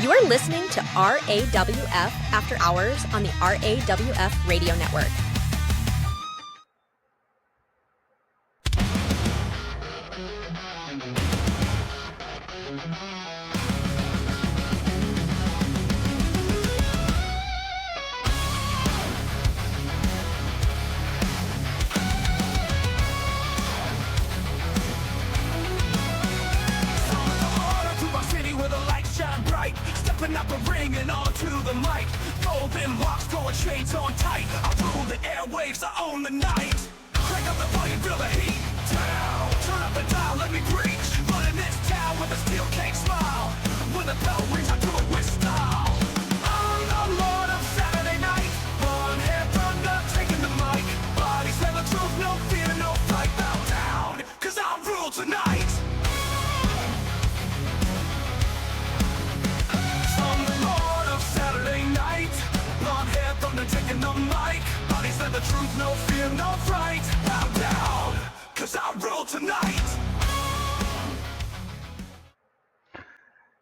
You are listening to RAWF After Hours on the RAWF Radio Network. Up a ring and onto the mic. Golden locks, going chains on tight. I rule the airwaves, I own the night. Crank up the volume, feel the heat down. Turn up the dial, let me preach. Running this town with a steel cage smile. When the bell rings, I do it with style. I'm the Lord of Saturday night. One hair thunder, taking the mic. Bodies tell the truth, no fear, no fight. Bow down, cause I rule tonight. Taking the mic, bodies said the truth, no fear, no fright. Bow down, cause I rule tonight.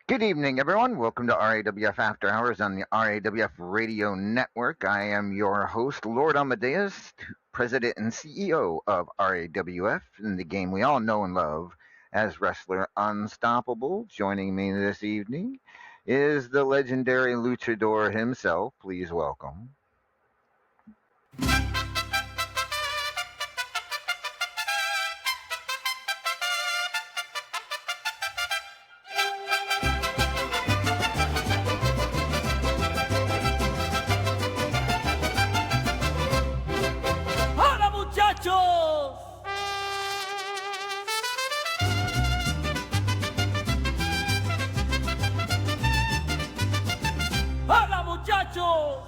Good evening, everyone. Welcome to RAWF After Hours on the RAWF Radio Network. I am your host, Lord Amadeus, President and CEO of RAWF, in the game we all know and love as Wrestler Unstoppable. Joining me this evening is the legendary luchador himself. Please welcome. ¡Hola, muchachos! ¡Hola, muchachos!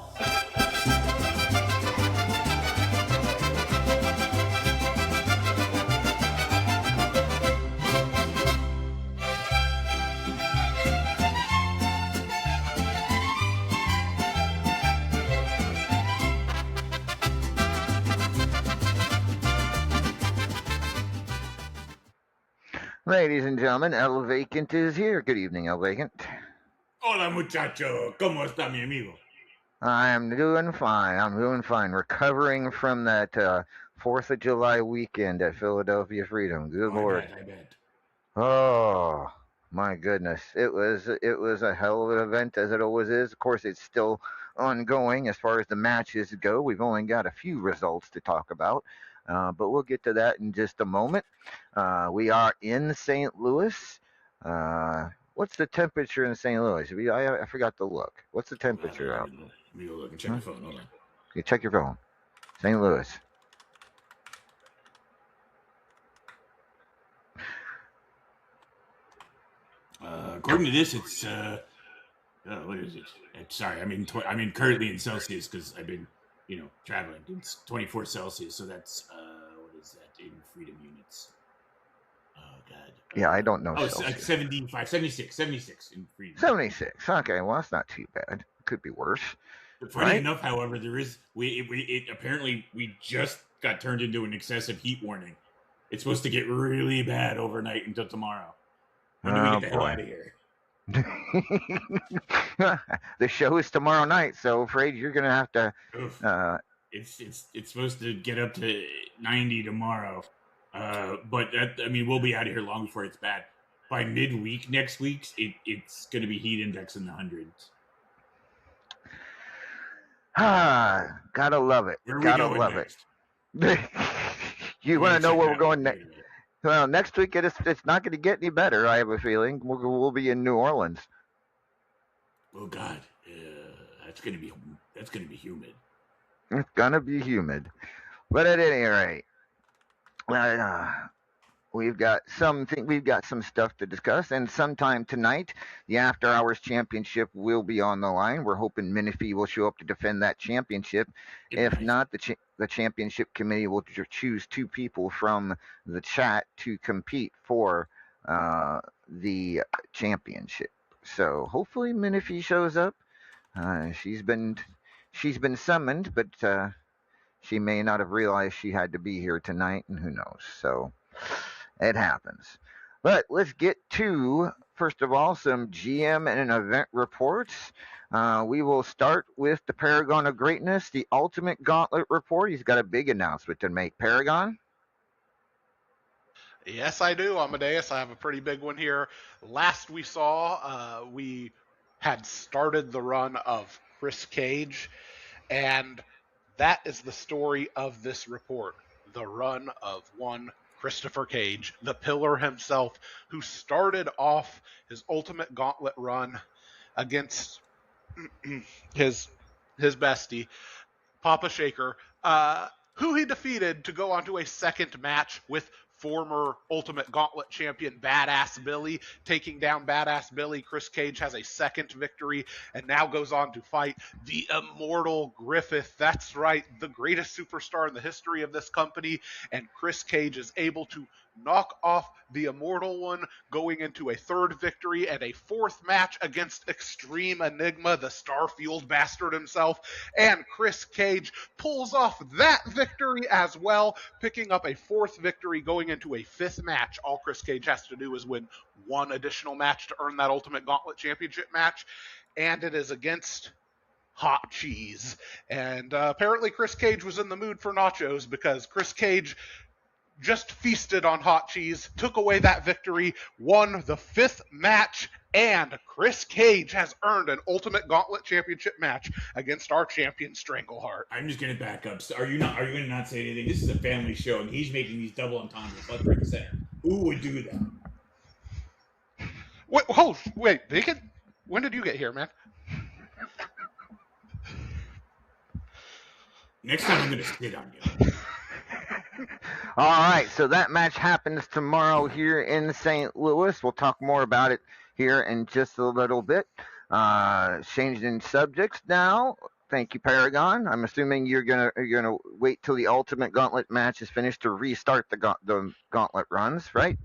Ladies and gentlemen, El Vacant is here. Good evening, El Vacant. Hola, muchacho. ¿Cómo está mi amigo? I'm doing fine. Recovering from that 4th of July weekend at Philadelphia Freedom. Good Lord. I bet. Oh, my goodness. It was a hell of an event, as it always is. Of course, it's still ongoing as far as the matches go. We've only got a few results to talk about, but we'll get to that in just a moment. We are in St. Louis. What's the temperature in St. Louis? I forgot to look. What's the temperature out? Let me go look and check my phone. Hold on. You check your phone. St. Louis. According to this, it's what is it? Sorry, I mean currently in Celsius because I've been traveling. It's 24 Celsius, so that's what is that in freedom units? Oh God. Yeah, I don't know. It's like 76 in freedom. 76. Okay, well that's not too bad. Could be worse. Funny enough, however, there is apparently we just got turned into an excessive heat warning. It's supposed to get really bad overnight until tomorrow. When do we get the hell out of here? The show is tomorrow night, so afraid you're gonna have to. It's supposed to get up to 90 tomorrow, but we'll be out of here long before it's bad. By midweek next week, it's going to be heat index in the hundreds. Gotta love it. Where are Gotta we going love next? it. You want to know where we're going next? Well, next week it's not going to get any better. I have a feeling we'll be in New Orleans. Oh God, that's going to be humid. It's gonna be humid, but at any rate, we've got some stuff to discuss, and sometime tonight, the After Hours Championship will be on the line. We're hoping Minifee will show up to defend that championship. If not, the championship committee will choose 2 people from the chat to compete for the championship. So hopefully Minifee shows up. She's been summoned, but she may not have realized she had to be here tonight, and who knows. So it happens. But let's get to, first of all, some GM and event reports. We will start with the Paragon of Greatness, the Ultimate Gauntlet report. He's got a big announcement to make. Paragon? Yes, I do, Amadeus. I have a pretty big one here. Last we saw, we had started the run of Chris Cage, and that is the story of this report. The run of one Christopher Cage, the Pillar himself, who started off his Ultimate Gauntlet run against his bestie, Papa Shaker, who he defeated to go on to a second match with former Ultimate Gauntlet champion Badass Billy. Taking down Badass Billy, Chris Cage has a second victory and now goes on to fight the Immortal Griffith. That's right, the greatest superstar in the history of this company. And Chris Cage is able to knock off the Immortal One, going into a third victory and a fourth match against Extreme Enigma, the star-fueled bastard himself. And Chris Cage pulls off that victory as well, picking up a fourth victory going into a fifth match. All Chris Cage has to do is win one additional match to earn that Ultimate Gauntlet Championship match, and it is against Hot Cheese. And apparently Chris Cage was in the mood for nachos, because Chris Cage just feasted on Hot Cheese, took away that victory, won the fifth match, and Chris Cage has earned an Ultimate Gauntlet Championship match against our champion Strangleheart. I'm just gonna back up. So are you gonna not say anything? This is a family show, and he's making these double entendres left, right, and center. Who would do that? Wait, when did you get here, man? Next time I'm gonna spit on you. All right, so that match happens tomorrow here in St. Louis. We'll talk more about it here in just a little bit. Changing subjects now. Thank you, Paragon. I'm assuming you're gonna wait till the Ultimate Gauntlet match is finished to restart the Gauntlet runs, right?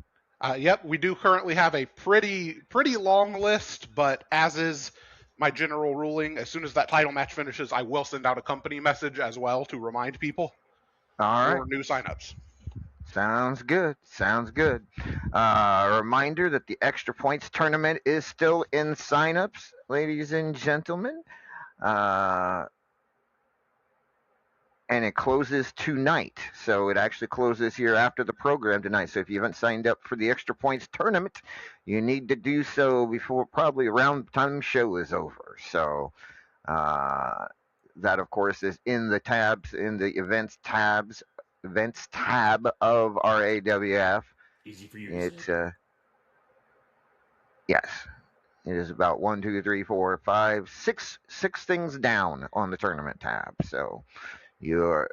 Yep, we do currently have a pretty long list, but as is my general ruling, as soon as that title match finishes, I will send out a company message as well to remind people for new signups. Sounds good. A reminder that the Extra Points tournament is still in signups, ladies and gentlemen. And it closes tonight. So it actually closes here after the program tonight. So if you haven't signed up for the Extra Points tournament, you need to do so before probably around the time the show is over. So that, of course, is in the tabs, in the events tab of RAWF. Easy for you to say. Yes. It is about 1, 2, 3, 4, 5, 6 things down on the tournament tab. So you're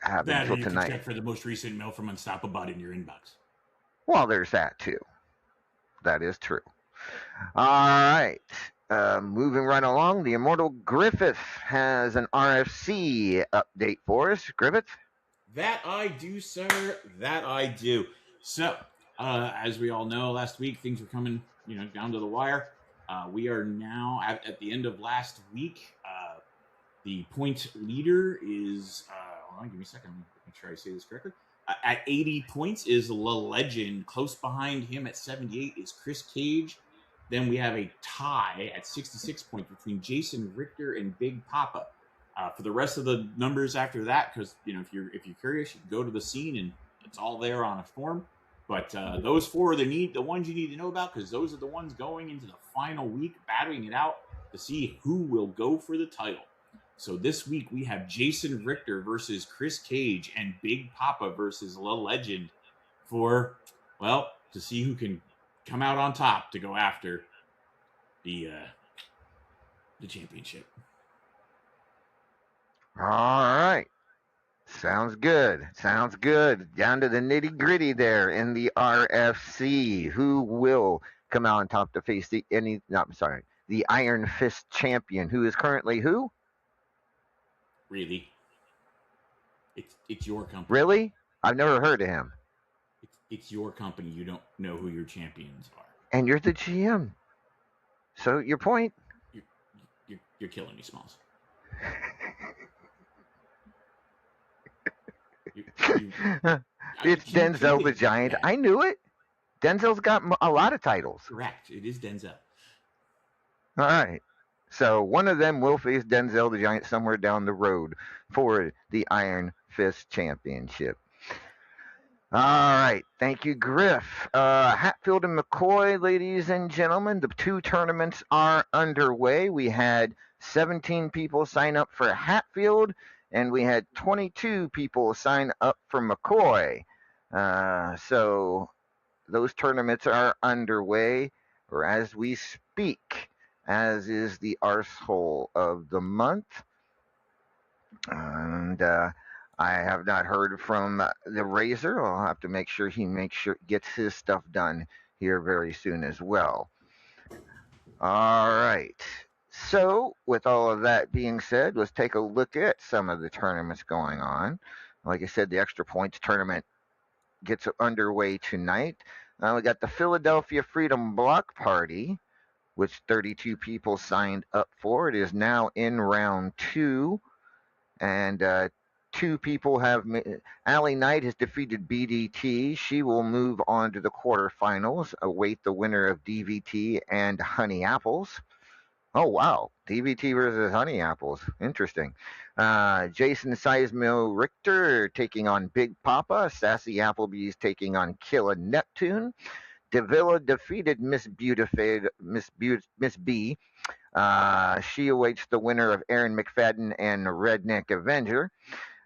having until tonight. Can check for the most recent mail from Unstoppable in your inbox. Well, there's that too. That is true. All right. Moving right along, the Immortal Griffith has an RFC update for us. Griffith? That I do, sir. That I do. So, as we all know, last week things were coming, down to the wire. We are now at the end of last week. The point leader is, hold on, give me a second. Make sure I say this correctly. At 80 points is La Legend. Close behind him at 78 is Chris Cage. Then we have a tie at 66 points between Jason Richter and Big Papa. For the rest of the numbers after that, because if you're curious, you can go to the scene and it's all there on a form. But those four are the ones you need to know about, because those are the ones going into the final week, battling it out to see who will go for the title. So this week we have Jason Richter versus Chris Cage and Big Papa versus La Legend to see who can come out on top to go after the championship. All right. Sounds good. Down to the nitty gritty there in the RFC. Who will come out on top to face the Iron Fist champion, who is currently who? Really? It's your company. Really? I've never heard of him. It's your company. You don't know who your champions are. And you're the GM. So your point? You're killing me, Smalls. It's Denzel the Giant. I knew it. Denzel's got a lot of titles. Correct. It is Denzel. All right. So one of them will face Denzel the Giant somewhere down the road for the Iron Fist Championship. All right. Thank you, Griff. Hatfield and McCoy, ladies and gentlemen, the two tournaments are underway. We had 17 people sign up for Hatfield, and we had 22 people sign up for McCoy. So those tournaments are underway, or as we speak, as is the arsehole of the month. And I have not heard from the Razor. I'll have to make sure he gets his stuff done here very soon as well. All right. So, with all of that being said, let's take a look at some of the tournaments going on. Like I said, the Extra Points tournament gets underway tonight. We got the Philadelphia Freedom Block Party, which 32 people signed up for. It is now in round 2, and 2 people have. Allie Knight has defeated BDT. She will move on to the quarterfinals. Await the winner of DVT and Honey Apples. Oh, wow. DVT versus Honey Apples. Interesting. Jason Seismo Richter taking on Big Papa. Sassy Applebee's taking on Killa Neptune. Davila defeated Miss B. She awaits the winner of Aaron McFadden and Redneck Avenger.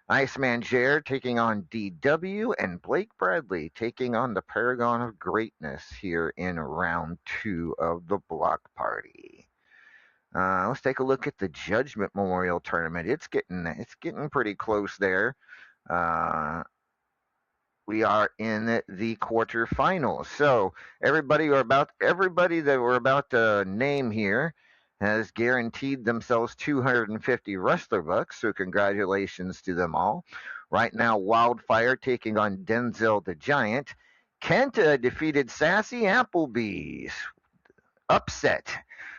Iceman Jair taking on DW, and Blake Bradley taking on the Paragon of Greatness here in round 2 of the block party. Let's take a look at the Judgment Memorial Tournament. It's getting pretty close there. We are in the quarterfinals. So everybody that we're about to name here has guaranteed themselves 250 wrestler bucks. So congratulations to them all. Right now, Wildfire taking on Denzel the Giant. Kenta defeated Sassy Applebee's. Upset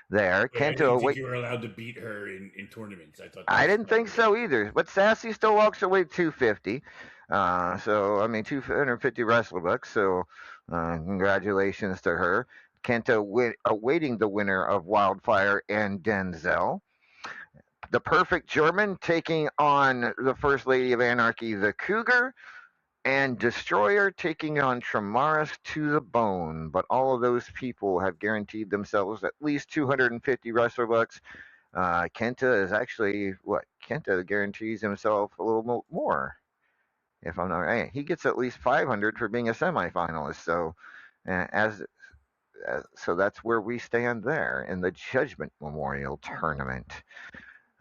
there. Wait, I didn't think you were allowed to beat her in tournaments. I didn't think so either. But Sassy still walks away 250. So, I mean, 250 wrestler bucks. So, congratulations to her. Kenta awaiting the winner of Wildfire and Denzel. The Perfect German taking on the First Lady of Anarchy, the Cougar. And Destroyer taking on Tramaris to the Bone. But all of those people have guaranteed themselves at least 250 wrestler bucks. Kenta is actually, Kenta guarantees himself a little more. If I'm not right, he gets at least 500 for being a semifinalist. So, so that's where we stand there in the Judgment Memorial Tournament.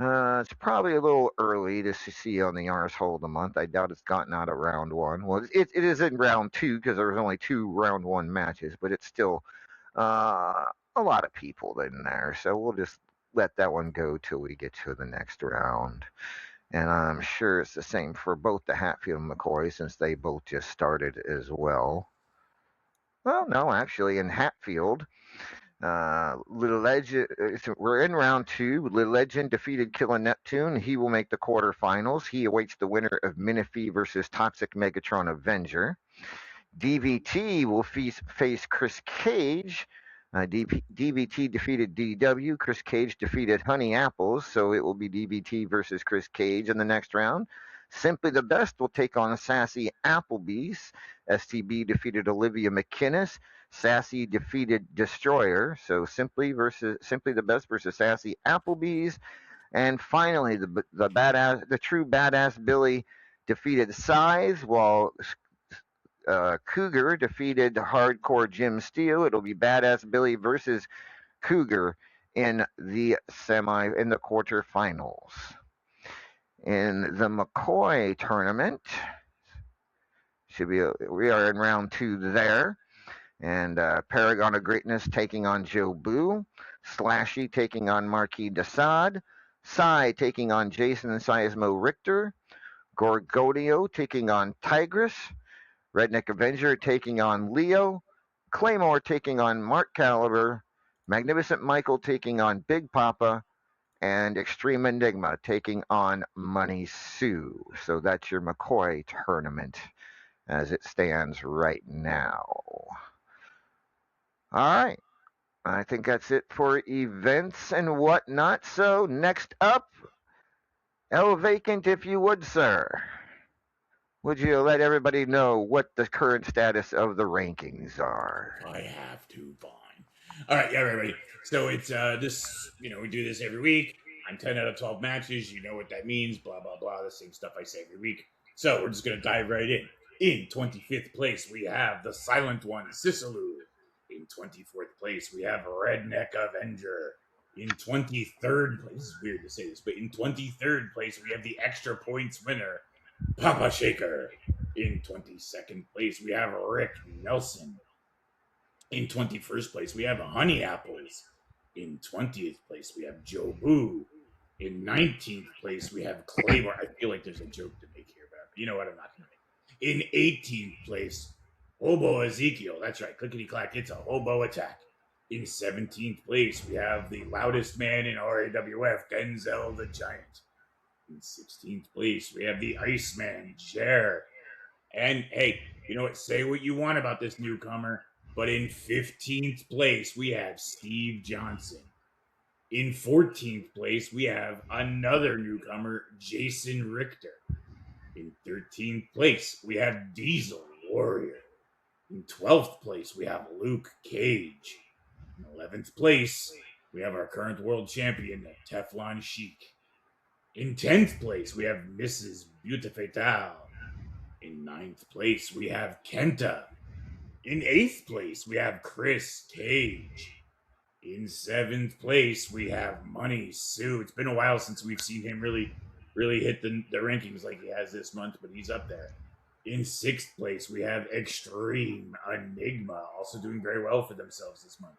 It's probably a little early to see on the arsehole of the month. I doubt it's gotten out of round 1. Well, it is in round 2 because there was only 2 round 1 matches, but it's still a lot of people in there. So we'll just let that one go till we get to the next round. And I'm sure it's the same for both the Hatfield and McCoy since they both just started as well. Well, no, actually, in Hatfield, Little Legend, we're in round 2. Little Legend defeated Killa Neptune. He will make the quarterfinals. He awaits the winner of Minifee versus Toxic Megatron Avenger. DVT will face Chris Cage. DVT defeated DW. Chris Cage defeated Honey Apples, so it will be DVT versus Chris Cage in the next round. Simply the Best will take on Sassy Applebee's. STB defeated Olivia McInnes. Sassy defeated Destroyer. So Simply the Best versus Sassy Applebee's. And finally, the true badass Billy defeated Scythe, while Cougar defeated Hardcore Jim Steele. It'll be Badass Billy versus Cougar in the quarterfinals. In the McCoy tournament, we are in round 2 there. And Paragon of Greatness taking on Joe Boo. Slashy taking on Marquis Desaad. Psy taking on Jason Seismo Richter. Gorgodio taking on Tigress. Redneck Avenger taking on Leo. Claymore taking on Mark Caliber. Magnificent Michael taking on Big Papa. And Extreme Enigma taking on Money Sue. So that's your McCoy tournament as it stands right now. All right. I think that's it for events and whatnot. So next up, El Vacant, if you would, sir. Would you let everybody know what the current status of the rankings are? I have to, fine. All right, yeah, everybody. So it's this, we do this every week. I'm 10 out of 12 matches. You know what that means, blah, blah, blah. The same stuff I say every week. So we're just going to dive right in. In 25th place, we have the Silent One, Sisaloo. In 24th place, we have Redneck Avenger. In 23rd place, this is weird to say this, but in 23rd place, we have the extra points winner, Papa Shaker. In 22nd place, we have Rick Nelson. In 21st place, we have Honey Apples. In 20th place, we have Joe Boo. In 19th place, we have Claymore. I feel like there's a joke to make here, but you know what? I'm not going to make it. In 18th place, Hobo Ezekiel. That's right. Clickety clack. It's a hobo attack. In 17th place, we have the loudest man in RAWF, Denzel the Giant. In 16th place, we have the Iceman, Jer. And hey, you know what? Say what you want about this newcomer, but in 15th place, we have Steve Johnson. In 14th place, we have another newcomer, Jason Richter. In 13th place, we have Diesel Warrior. In 12th place, we have Luke Cage. In 11th place, we have our current world champion, Teflon Sheik. In 10th place, we have Mrs. Beautifetal. In 9th place, we have Kenta. In 8th place, we have Chris Cage. In 7th place, we have Money Sue. It's been a while since we've seen him really hit the rankings like he has this month, but he's up there. In 6th place, we have Extreme Enigma, also doing very well for themselves this month.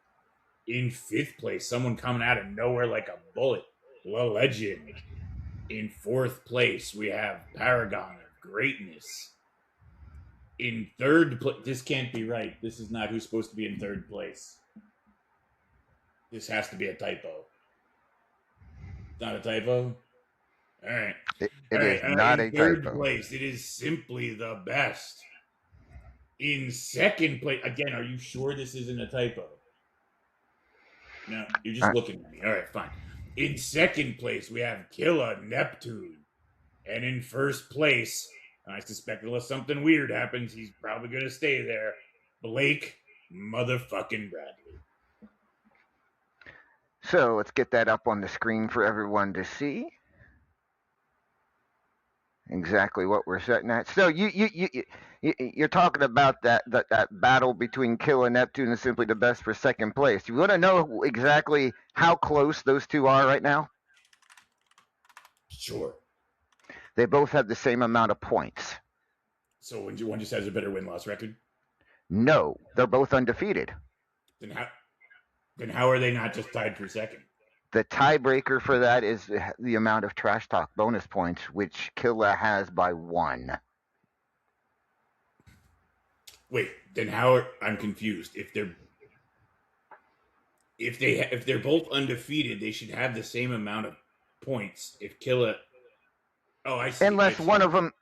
In 5th place, someone coming out of nowhere like a bullet, La Legend. In 4th place, we have Paragon of Greatness. In 3rd place, this can't be right. This is not who's supposed to be in 3rd place. This has to be a typo. It's not a typo? All right. It is not a third typo. place, it is simply the best. In 2nd place, again, are you sure this isn't a typo? No, you're just looking at me. All right, fine. In 2nd place, we have Killa Neptune. And in 1st place, I suspect unless something weird happens, he's probably going to stay there, Blake motherfucking Bradley. So let's get that up on the screen for everyone to see. Exactly what we're setting at. So you're talking about that battle between Kill and Neptune is simply the best for 2nd place. You want to know exactly how close those two are right now? Sure. They both have the same amount of points. So one just has a better win-loss record? No, they're both undefeated. Then how are they not just tied for 2nd? The tiebreaker for that is the amount of Trash Talk bonus points, which Killa has by 1. Wait, then I'm confused. If they're both undefeated, they should have the same amount of points. If Killa, I see. Unless one of them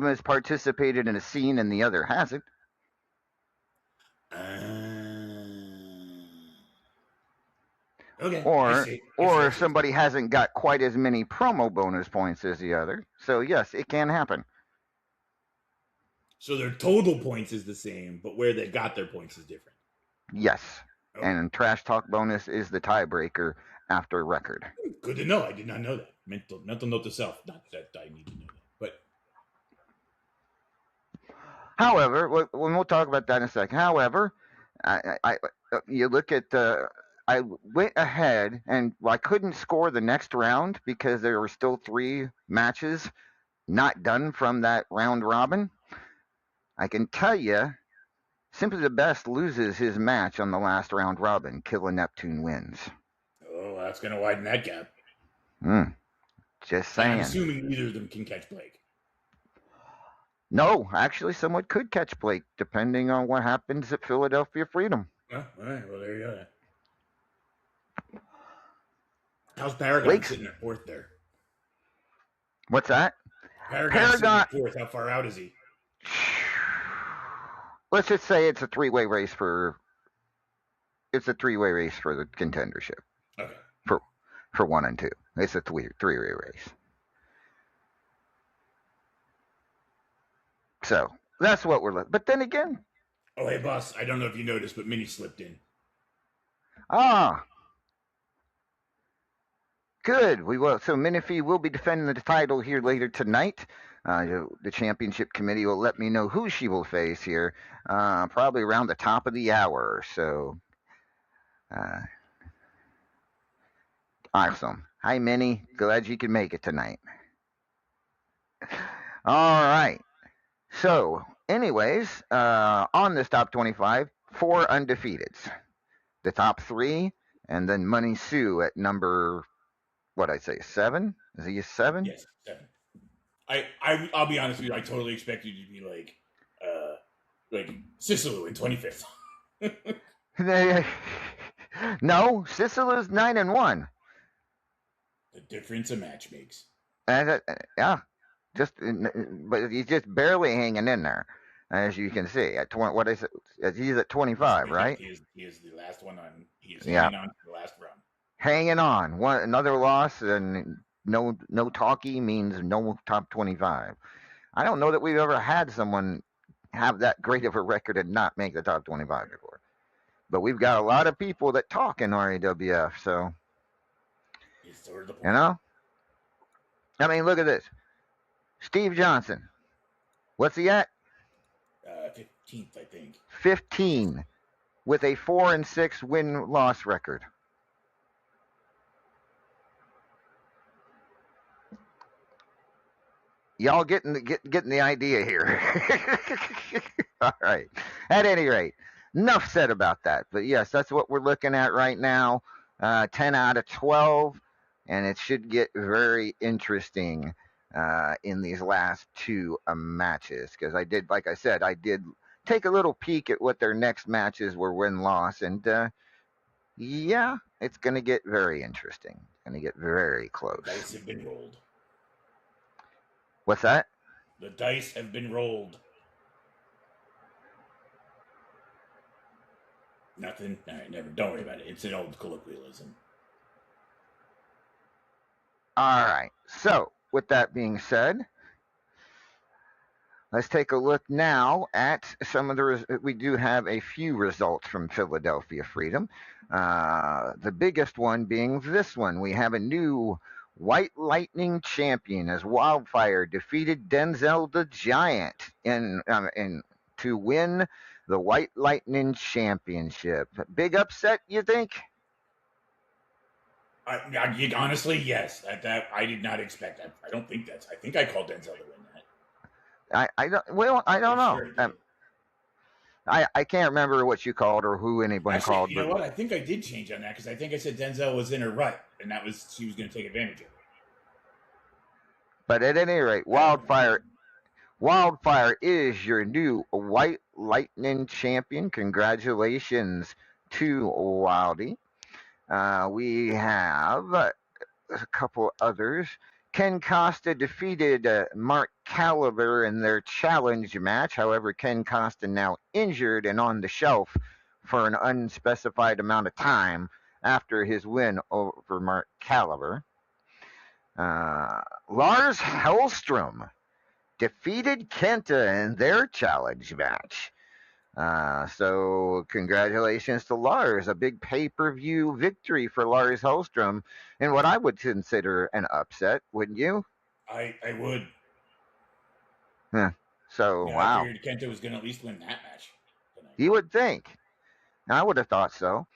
has participated in a scene and the other hasn't. Okay. Or if somebody hasn't got quite as many promo bonus points as the other. So yes, it can happen. So their total points is the same, but where they got their points is different. Yes. Okay. And Trash Talk bonus is the tiebreaker after record. Good to know. I did not know that. Mental note to self. Not that I need to know that. But however, we'll talk about that in a second. However, you look at I went ahead and I couldn't score the next round because there were still 3 matches not done from that round robin. I can tell you, simply the best loses his match on the last round robin. Killa Neptune wins. Oh, that's going to widen that gap. Just saying. I'm assuming neither of them can catch Blake. No, actually, someone could catch Blake, depending on what happens at Philadelphia Freedom. Oh, all right, well, there you go. How's Paragon sitting at 4th there? What's that? Paragon sitting at 4th. How far out is he? Let's just say it's a 3-way race for it's a three-way race for the contendership Okay. for 1 and 2. It's a three-way race. So that's what we're looking. But then again, Oh, hey, boss. I don't know if you noticed, but Minnie slipped in. Good. We will. So Minifee will be defending the title here later tonight. The championship committee will let me know who she will face here, probably around the top of the hour. So, awesome. Hi, Minnie. Glad you could make it tonight. All right. So, anyways, on this top 25, 4 undefeateds. The top 3, and then Money Sue at number, what I say, 7? Is he a 7? Yes, 7. I'll be honest with you. I totally expected you to be like Cicelu in 25th. No, Cicely's 9 and 1. The difference a match makes. Yeah, but he's just barely hanging in there, as you can see. At 20, what is it? He's at 25, right? He is the last one on. He is hanging on to the last run. Hanging on. Another loss and no talkie means no top 25. I don't know that we've ever had someone have that great of a record and not make the top 25 before. But we've got a lot of people that talk in RAWF, so It's sort of the point. you know. I mean, look at this. Steve Johnson. What's he at? 15th, I think. 15 with a 4-6 win-loss record. Y'all getting the idea here. All right. At any rate, enough said about that. But yes, that's what we're looking at right now. 10 out of 12, and it should get very interesting in these last 2 matches, because I did take a little peek at what their next matches were, win-loss, and yeah, it's going to get very interesting. Going to get very close. The dice have been rolled. What's that? The dice have been rolled. Nothing? All right, never. Don't worry about it. It's an old colloquialism. All right. So, with that being said, let's take a look now at some of the. We do have a few results from Philadelphia Freedom. The biggest one being this one. We have a new White Lightning champion as Wildfire defeated Denzel the Giant to win the White Lightning Championship. Big upset, you think? Honestly, yes. That I did not expect that. I don't think that's. I think I called Denzel to win that. I don't know. Sure I can't remember what you called or who anybody called. You know what? I think I did change on that, because I think I said Denzel was in her rut, and she was going to take advantage of it. But at any rate, Wildfire is your new White Lightning champion. Congratulations to Wildy. We have a couple others. Ken Costa defeated Mark Caliber in their challenge match. However, Ken Costa now injured and on the shelf for an unspecified amount of time after his win over Mark Caliber. Lars Hellstrom defeated Kenta in their challenge match. So congratulations to Lars. A big pay-per-view victory for Lars Hellstrom in what I would consider an upset, wouldn't you? I would. Yeah. So, wow. I figured Kenta was going to at least win that match tonight. You would think. I would have thought so.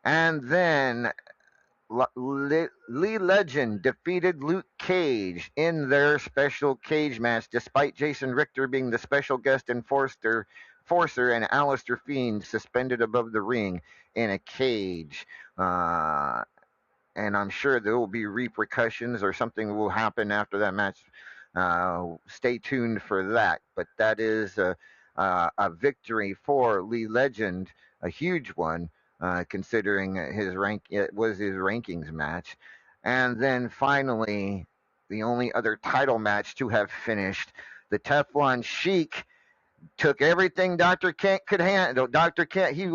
And then Lee Legend defeated Luke Cage in their special cage match, despite Jason Richter being the special guest enforcer and Alistair Fiend suspended above the ring in a cage. And I'm sure there will be repercussions or something will happen after that match. Stay tuned for that. But that is a victory for Lee Legend, a huge one, considering his rank. It was his rankings match. And then finally, the only other title match to have finished, the Teflon Sheik took everything Dr. Kent could handle. Dr. Kent, he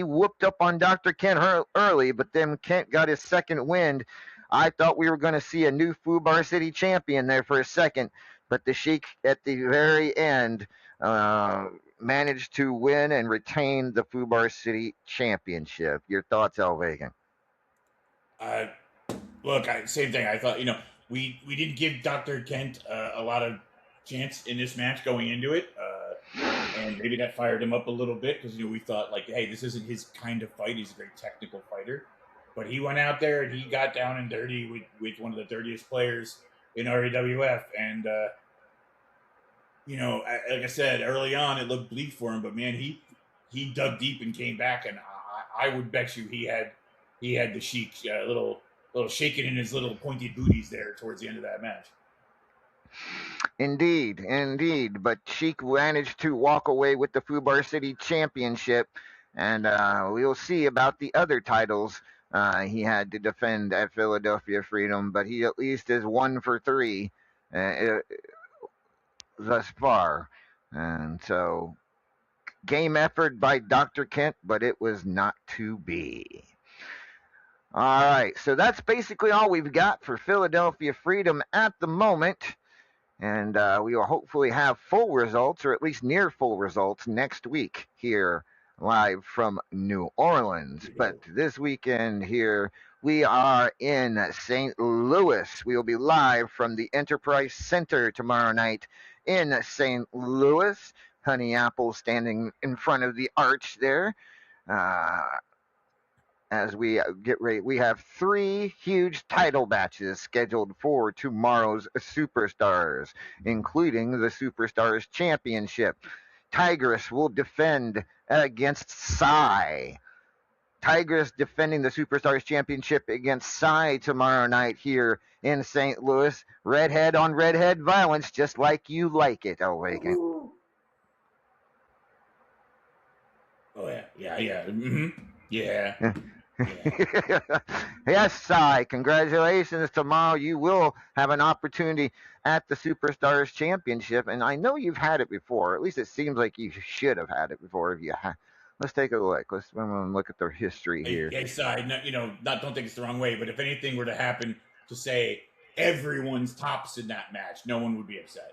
whooped up on Dr. Kent early, but then Kent got his second wind. I thought we were going to see a new Fubar City champion there for a second, but the Sheik at the very end managed to win and retain the Fubar City championship. Your thoughts, Elvagan? Look, same thing. I thought, we didn't give Dr. Kent a lot of chance in this match going into it. And maybe that fired him up a little bit because we thought like, hey, this isn't his kind of fight. He's a very technical fighter, but he went out there and he got down and dirty with one of the dirtiest players in RAWF. And like I said early on, it looked bleak for him, but man, he dug deep and came back, and I would bet you he had the Sheik a little shaking in his little pointed booties there towards the end of that match. Indeed. But Sheik managed to walk away with the Fubar City Championship, and we'll see about the other titles he had to defend at Philadelphia Freedom, but he at least is 1 for 3 thus far. And so, game effort by Dr. Kent, but it was not to be. All right, so that's basically all we've got for Philadelphia Freedom at the moment. And we will hopefully have full results, or at least near full results, next week here live from New Orleans. But this weekend here, we are in St. Louis. We will be live from the Enterprise Center tomorrow night in St. Louis. Honey Apple standing in front of the arch there. As we get ready, we have 3 huge title matches scheduled for tomorrow's Superstars, including the Superstars Championship. Tigress will defend against Psy. Tigress defending the Superstars Championship against Psy tomorrow night here in St. Louis. Redhead on redhead violence, just like you like it, Elvagan. Oh, yeah. Mm-hmm. Yeah. Yes, Sai. Congratulations. Tomorrow you will have an opportunity at the Superstars Championship, and I know you've had it before. At least it seems like you should have had it before. If you let's take a look. Let's look at their history here. Hey, Sai. Don't take this the wrong way, but if anything were to happen to say everyone's tops in that match, no one would be upset.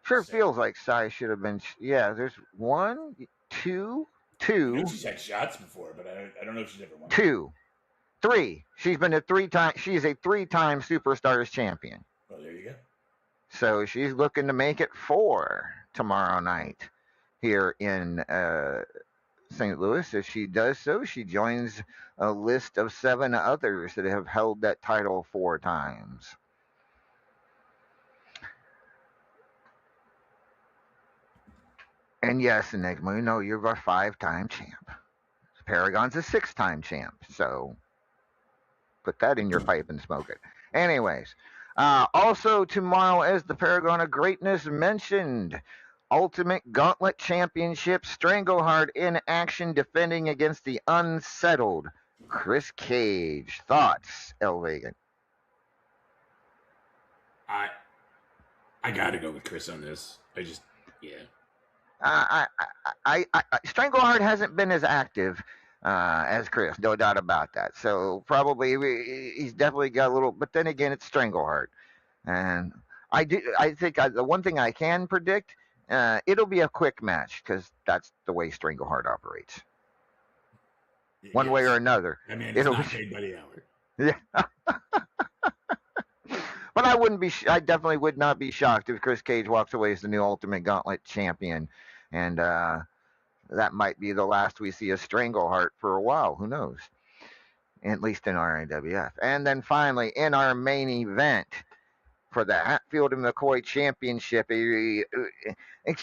Sure feels like Sai should have been. Yeah, there's 1, 2. She's had shots before, but I don't know if she's ever won. 2, 3. She's been a 3-time. She's a 3-time Superstars champion. Oh, there you go. So she's looking to make it 4 tomorrow night here in St. Louis. If she does so, she joins a list of 7 others that have held that title 4 times. And yes, Enigma, you're a 5-time champ. Paragon's a 6-time champ. So put that in your pipe and smoke it. Anyways, also tomorrow, as the Paragon of Greatness mentioned, Ultimate Gauntlet Championship, Strangleheart in action, defending against the unsettled Chris Cage. Thoughts, Elvagan? I gotta go with Chris on this. Yeah. Strangleheart hasn't been as active as Chris, no doubt about that. So probably he's definitely got a little. But then again, it's Strangleheart, and I think the one thing I can predict, it'll be a quick match because that's the way Strangleheart operates. One way or another. I mean, it's not paid by the hour. Yeah. But I definitely would not be shocked if Chris Cage walks away as the new Ultimate Gauntlet champion. And that might be the last we see of Strangleheart for a while. Who knows? At least in RAWF. And then finally, in our main event for the Hatfield and McCoy Championship,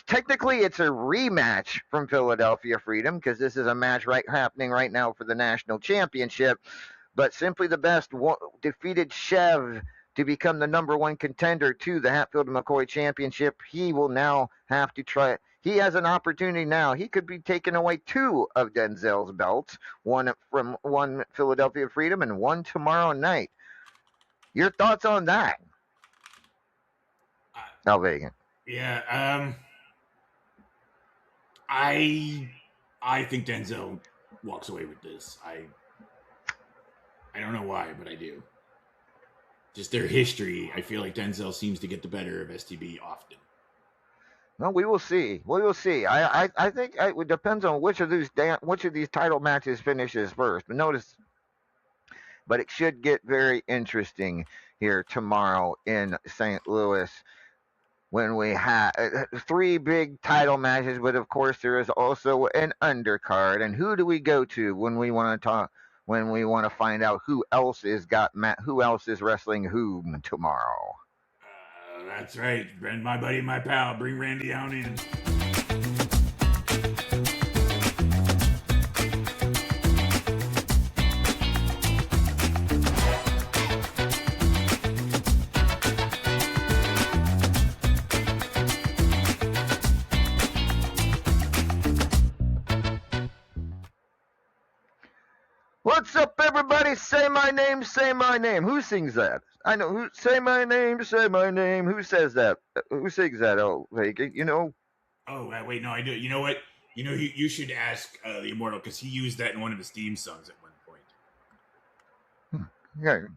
technically it's a rematch from Philadelphia Freedom because this is a match happening right now for the National Championship. But Simply the Best defeated Chev to become the number 1 contender to the Hatfield and McCoy Championship. He will now have to try. He has an opportunity now. He could be taking away 2 of Denzel's belts, one Philadelphia Freedom and 1 tomorrow night. Your thoughts on that? Elvagan? Yeah. I think Denzel walks away with this. I don't know why, but I do. Just their history, I feel like Denzel seems to get the better of STB often. No, we will see. We will see. I think it depends on which of these title matches finishes first. But it should get very interesting here tomorrow in St. Louis when we have three big title matches. But of course, there is also an undercard. And who do we go to when we want to talk? When we want to find out who else is wrestling whom tomorrow? That's right, my buddy, my pal. Bring Randy on in. What's up, everybody? Say my name, say my name. Who sings that? I know who. Say my name, say my name. Who says that? Who sings that? Oh, like, you know. Oh, wait, no, I do. You know what? You know, you should ask the Immortal because he used that in one of his theme songs at one point. Yeah.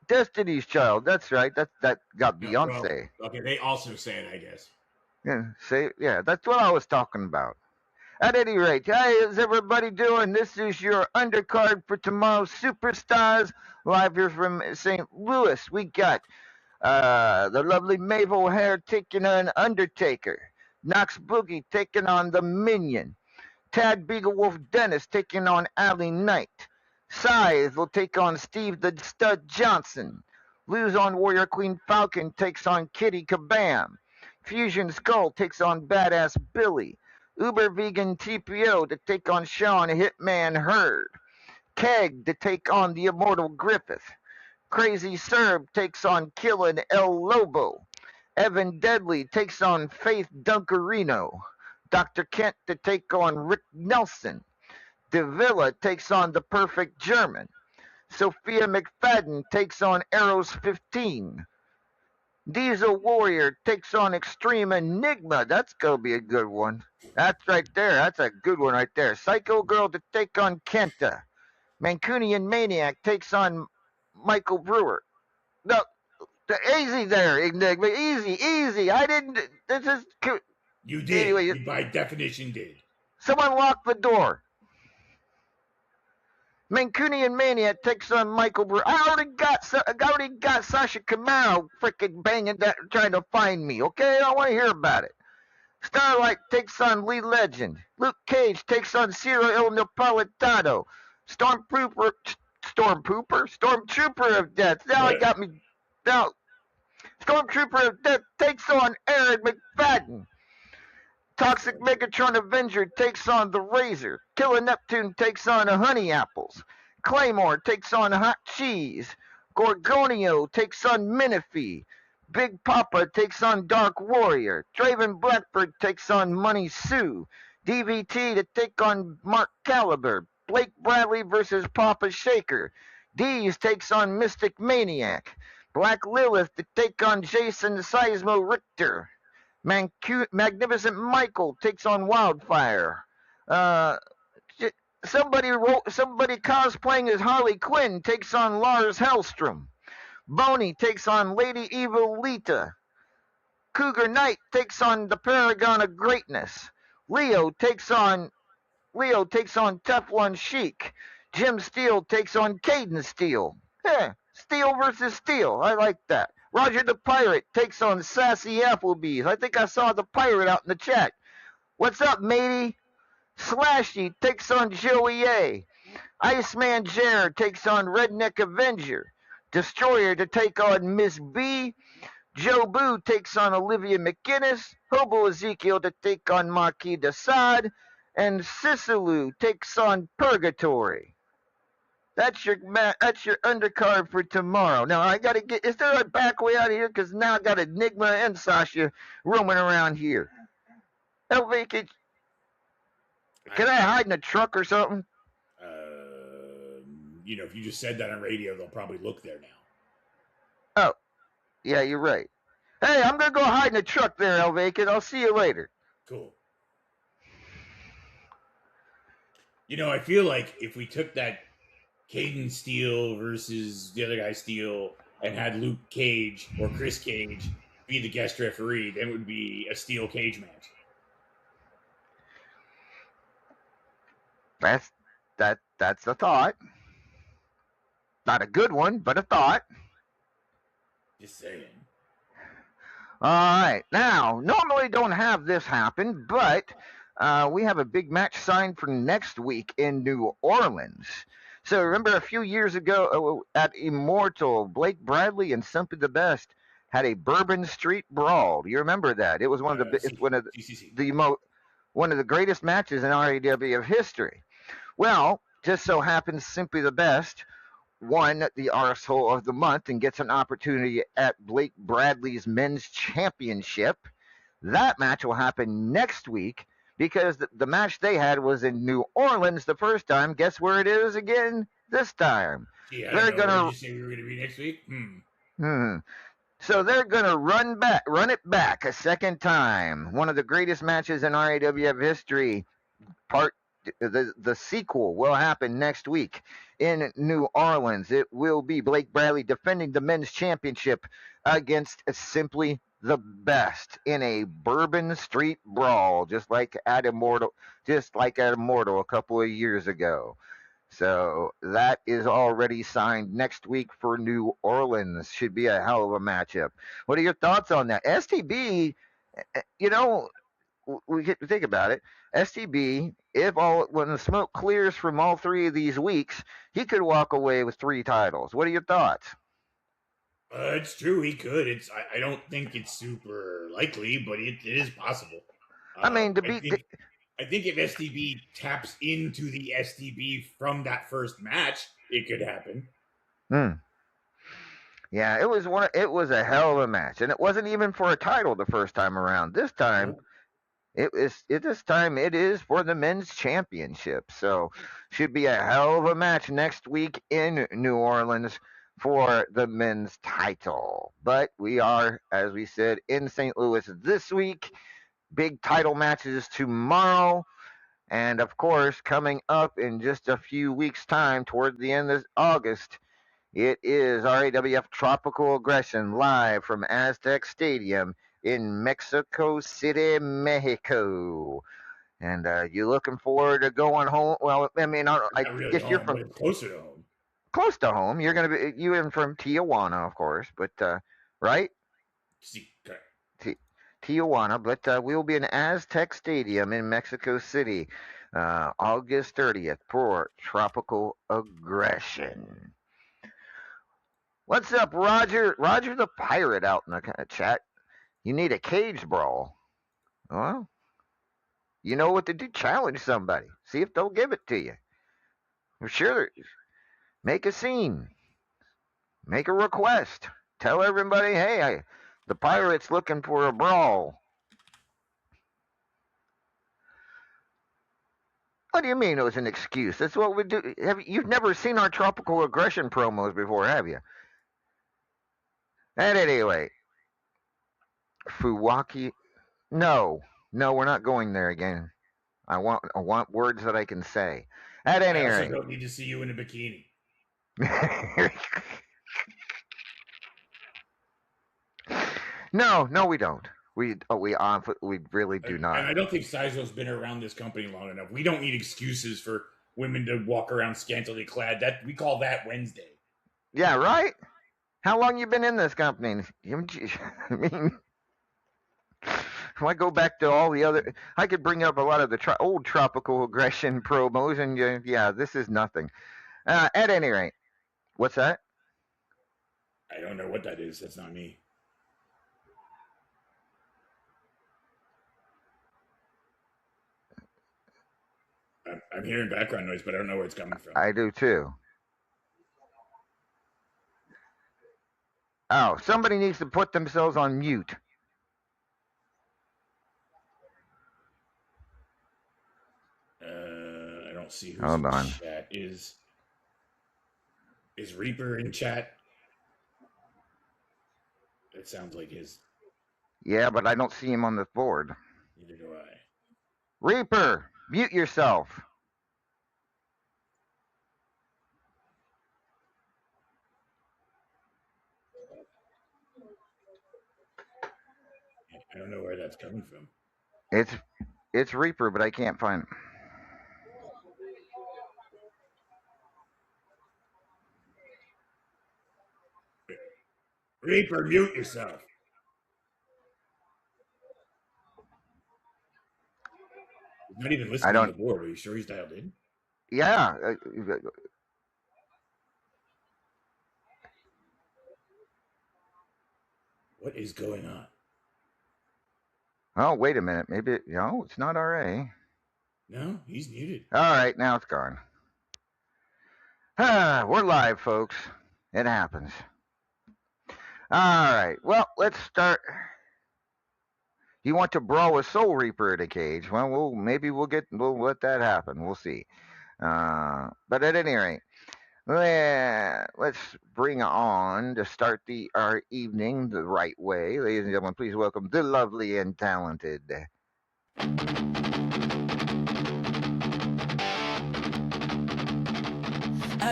Destiny's Child. That's right. That got Beyonce. Well, okay, they also say it, I guess. Yeah. That's what I was talking about. At any rate, how's everybody doing? This is your undercard for tomorrow's Superstars, live here from St. Louis. We got the lovely Mabel Hare taking on Undertaker, Knox Boogie taking on the Minion, Tad Beaglewolf Dennis taking on Allie Knight, Scythe will take on Steve the Stud Johnson, Luzon Warrior Queen Falcon takes on Kitty Kabam, Fusion Skull takes on Badass Billy, Uber Vegan TPO to take on Sean Hitman Hurd. Keg to take on the Immortal Griffith. Crazy Serb takes on Killin' El Lobo. Evan Deadly takes on Faith Dunkerino. Dr. Kent to take on Rick Nelson. Davila takes on the Perfect German. Sophia McFadden takes on Arrows 15. Diesel Warrior takes on Extreme Enigma. That's going to be a good one. That's right there. That's a good one right there. Psycho Girl to take on Kenta. Mancunian Maniac takes on Michael Brewer. No, easy there, Enigma. Easy. I didn't. This is. You did. Anyway, you by definition did. Someone lock the door. Mancunian Maniac takes on Michael Brewer. I already got Sasha Camaro freaking banging that, trying to find me. Okay, I don't want to hear about it. Starlight takes on Lee Legend. Luke Cage takes on Ciro El Napolitano. Stormtrooper of Death. Now he got me. Now, Stormtrooper of Death takes on Aaron McFadden. Toxic Megatron Avenger takes on the Razor. Killer Neptune takes on the Honey Apples. Claymore takes on Hot Cheese. Gorgonio takes on Minifee. Big Papa takes on Dark Warrior. Draven Blackbird takes on Money Sue. DVT to take on Mark Caliber. Blake Bradley versus Papa Shaker. Deez takes on Mystic Maniac. Black Lilith to take on Jason Seismo Richter. Magnificent Michael takes on Wildfire. Somebody cosplaying as Harley Quinn takes on Lars Hellstrom. Boney takes on Lady Evil Lita. Cougar Knight takes on the Paragon of Greatness. Leo takes on Teflon Sheik. Jim Steele takes on Caden Steele. Steele versus Steele. I like that. Roger the Pirate takes on Sassy Applebee's. I think I saw the pirate out in the chat. What's up, matey? Slashy takes on Joey A. Iceman Jared takes on Redneck Avenger. Destroyer to take on Miss B. Joe Boo takes on Olivia McGinnis. Hobo Ezekiel to take on Marquis de Sade. And Sisaloo takes on Purgatory. That's your undercard for tomorrow. Now I gotta get. Is there a back way out of here? Because now I got Enigma and Sasha roaming around here. Can I hide in a truck or something? If you just said that on radio, they'll probably look there now. Oh, yeah, you're right. Hey, I'm gonna go hide in the truck there, El Vacant. I'll see you later. Cool. You know, I feel like if we took that Caden Steele versus the other guy Steele and had Luke Cage or Chris Cage be the guest referee, then it would be a steel cage match. That's a thought. Not a good one, but a thought. Just saying. All right. Now, normally don't have this happen, but we have a big match signed for next week in New Orleans. So remember a few years ago at Immortal, Blake Bradley and Simply the Best had a Bourbon Street brawl. Do you remember that? It was one of the it's one of the greatest matches in RAWF history. Well, just so happens Simply the Best won the Arsehole of the Month and gets an opportunity at Blake Bradley's Men's Championship. That match will happen next week because the match they had was in New Orleans the first time. Guess where it is again this time? Yeah, they're gonna. Did you say we were gonna be next week? So they're gonna run it back a second time. One of the greatest matches in RAWF history. The sequel will happen next week in New Orleans. It will be Blake Bradley defending the men's championship against Simply the Best in a Bourbon Street brawl, just like at Immortal a couple of years ago. So that is already signed next week for New Orleans. Should be a hell of a matchup. What are your thoughts on that? STB, you know, we get to think about it. STB, when the smoke clears from all three of these weeks, he could walk away with 3 titles. What are your thoughts? It's true, he could. I don't think it's super likely, but it is possible. I mean, I think if STB taps into the STB from that first match, it could happen. Yeah, it was a hell of a match, and it wasn't even for a title the first time around. This time, it is for the men's championship. So should be a hell of a match next week in New Orleans for the men's title. But we are, as we said, in St. Louis this week. Big title matches tomorrow. And of course, coming up in just a few weeks' time, toward the end of August, it is RAWF Tropical Aggression live from Aztec Stadium in Mexico City, Mexico. And you looking forward to going home? Well, I mean, I really guess you're from closer to home. Close to home. You're gonna be in from Tijuana, of course, but right? Tijuana, but we'll be in Aztec Stadium in Mexico City, August 30th for Tropical Aggression. What's up, Roger? Roger the Pirate out in the chat. You need a cage brawl. Well, you know what to do. Challenge somebody. See if they'll give it to you. For sure. Make a scene. Make a request. Tell everybody, hey, the Pirate's looking for a brawl. What do you mean it was an excuse? That's what we do. You've never seen our Tropical Aggression promos before, have you? At any rate, Fuwaki. No, we're not going there again. I want words that I can say. At any rate, I also don't need to see you in a bikini. No, we don't. We really do not. And I don't think Sizo's been around this company long enough. We don't need excuses for women to walk around scantily clad. That we call that Wednesday. Yeah, right. How long you been in this company? I mean, if I go back to all the other, I could bring up a lot of the old Tropical Aggression promos, and yeah, this is nothing. At any rate, what's that? I don't know what that is. That's not me. I'm hearing background noise, but I don't know where it's coming from. I do too. Oh, somebody needs to put themselves on mute. I don't see who's in chat. Is Reaper in chat? It sounds like his Yeah, but I don't see him on the board. Neither do I. Reaper, mute yourself. I don't know where that's coming from. It's Reaper, but I can't find him. Reaper, mute yourself. He's not even listening on the board. Are you sure he's dialed in? Yeah. What is going on? Oh, wait a minute. Maybe no, it's not RA. No, he's muted. All right, now it's gone. We're live, folks. It happens. All right. Well, let's start. You want to brawl a Soul Reaper in a cage? Well, we'll let that happen. We'll see. But at any rate, let's bring on to start our evening the right way, ladies and gentlemen. Please welcome the lovely and talented.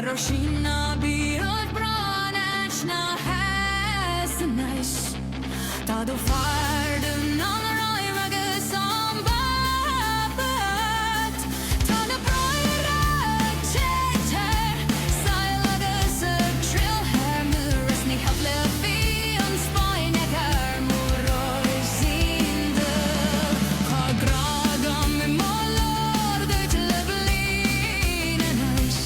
Roshina bihar branachna hasnais Tado farden an roimage sambabat Tana broira cheter Sailagas trill hermur resnig havle fi on spine kar moroi zinde Kagragam molor de tleblin nice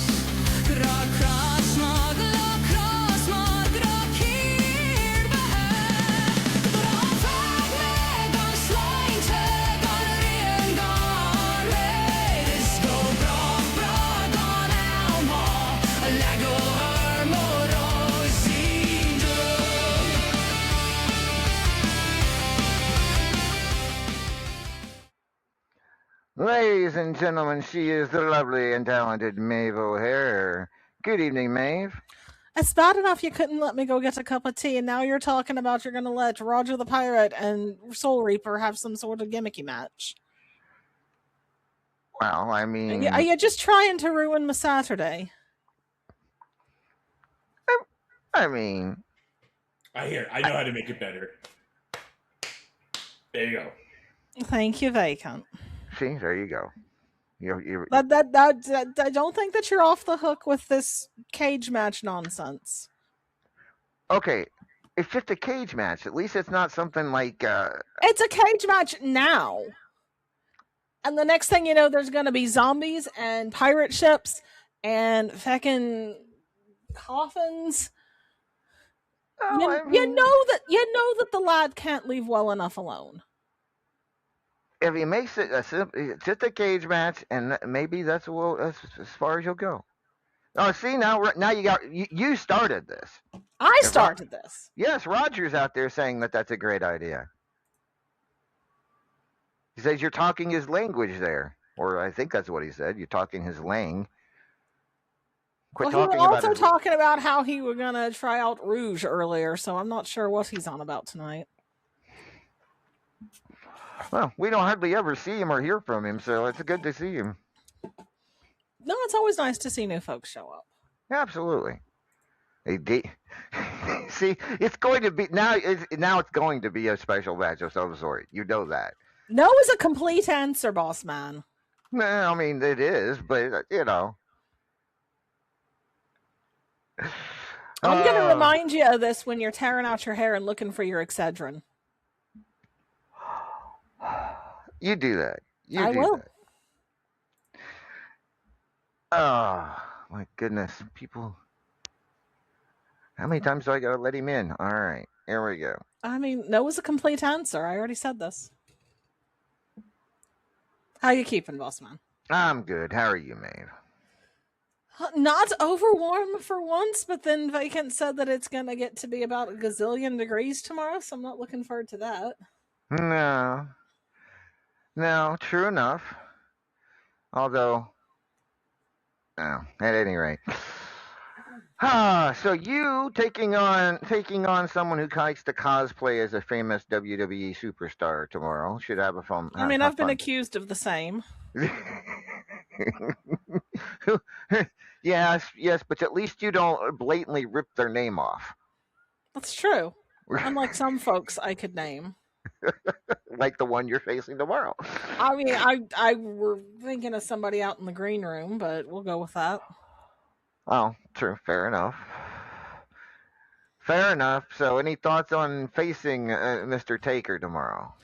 Ladies and gentlemen, she is the lovely and talented Maeve O'Hare. Good evening, Maeve. It's bad enough you couldn't let me go get a cup of tea, and now you're talking about you're going to let Roger the Pirate and Soul Reaper have some sort of gimmicky match. Well, I mean... Are you just trying to ruin my Saturday? I mean... I know how to make it better. There you go. Thank you, Vacant. See, there you go. I don't think that you're off the hook with this cage match nonsense. Okay, it's just a cage match. At least it's not something like... It's a cage match now. And the next thing you know, there's going to be zombies and pirate ships and feckin' coffins. Oh, you know that the lad can't leave well enough alone. If he makes it just a cage match, and maybe that's as far as you'll go. Oh, see now you started this. I started this. Yes, Roger's out there saying that that's a great idea. He says you're talking his language there, or I think that's what he said. You're talking his lang. He was also talking about how he was gonna try out Rouge earlier, so I'm not sure what he's on about tonight. Well, we don't hardly ever see him or hear from him, so it's good to see him. No, it's always nice to see new folks show up. Absolutely. See, it's going to be now. It's going to be a special match of some sort. You know that. No is a complete answer, boss man. No, I mean it is, but you know. I'm going to remind you of this when you're tearing out your hair and looking for your Excedrin. You do that. I will. That. Oh, my goodness. People. How many times do I got to let him in? All right. Here we go. I mean, no is a complete answer. I already said this. How you keeping, boss man? I'm good. How are you, Maeve? Not overwarm for once, but then Vacant said that it's going to get to be about a gazillion degrees tomorrow, so I'm not looking forward to that. No, true enough. Although, at any rate. So you taking on someone who likes to cosplay as a famous WWE superstar tomorrow should have a fun. I mean, Have I've been fun. accused of the same. Yes, but at least you don't blatantly rip their name off, That's true. Unlike some folks I could name. like the one you're facing tomorrow. I mean, I were thinking of somebody out in the green room, but we'll go with that. Oh, true. Fair enough. Fair enough. So, any thoughts on facing Mr. Taker tomorrow?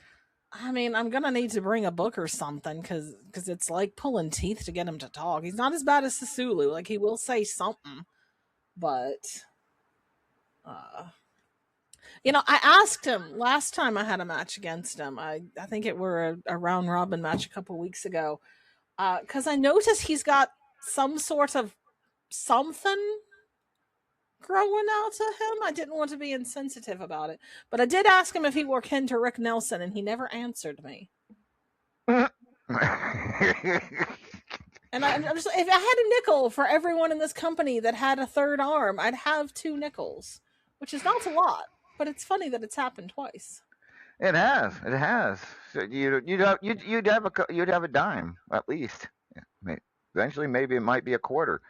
I mean, I'm gonna need to bring a book or something because it's like pulling teeth to get him to talk. He's not as bad as Sasulu. Like he will say something, but I asked him last time I had a match against him. I think it were a round robin match a couple weeks ago. Because I noticed he's got some sort of something growing out of him. I didn't want to be insensitive about it, but I did ask him if he were kin to Rick Nelson, and he never answered me. And I'm just, if I had a nickel for everyone in this company that had a third arm, I'd have 2 nickels, which is not a lot, but it's funny that it's happened twice. It has. So you'd have a dime at least. Eventually, maybe it might be a quarter.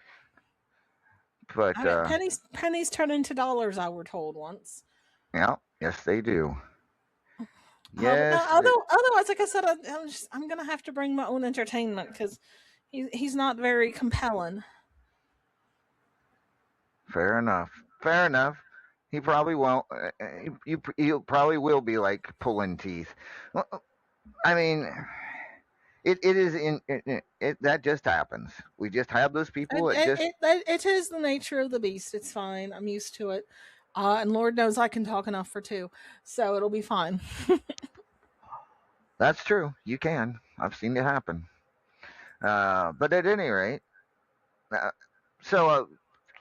But I mean, pennies turn into dollars. I were told once. yeah, yes, they do. Yes. Otherwise, like I said, I'm gonna have to bring my own entertainment because he's not very compelling. Fair enough. Fair enough. He probably won't. He probably will be like pulling teeth. Well, I mean, it is that just happens. We just have those people. It is the nature of the beast. It's fine. I'm used to it. And Lord knows I can talk enough for 2, so it'll be fine. That's true. You can. I've seen it happen. But at any rate, so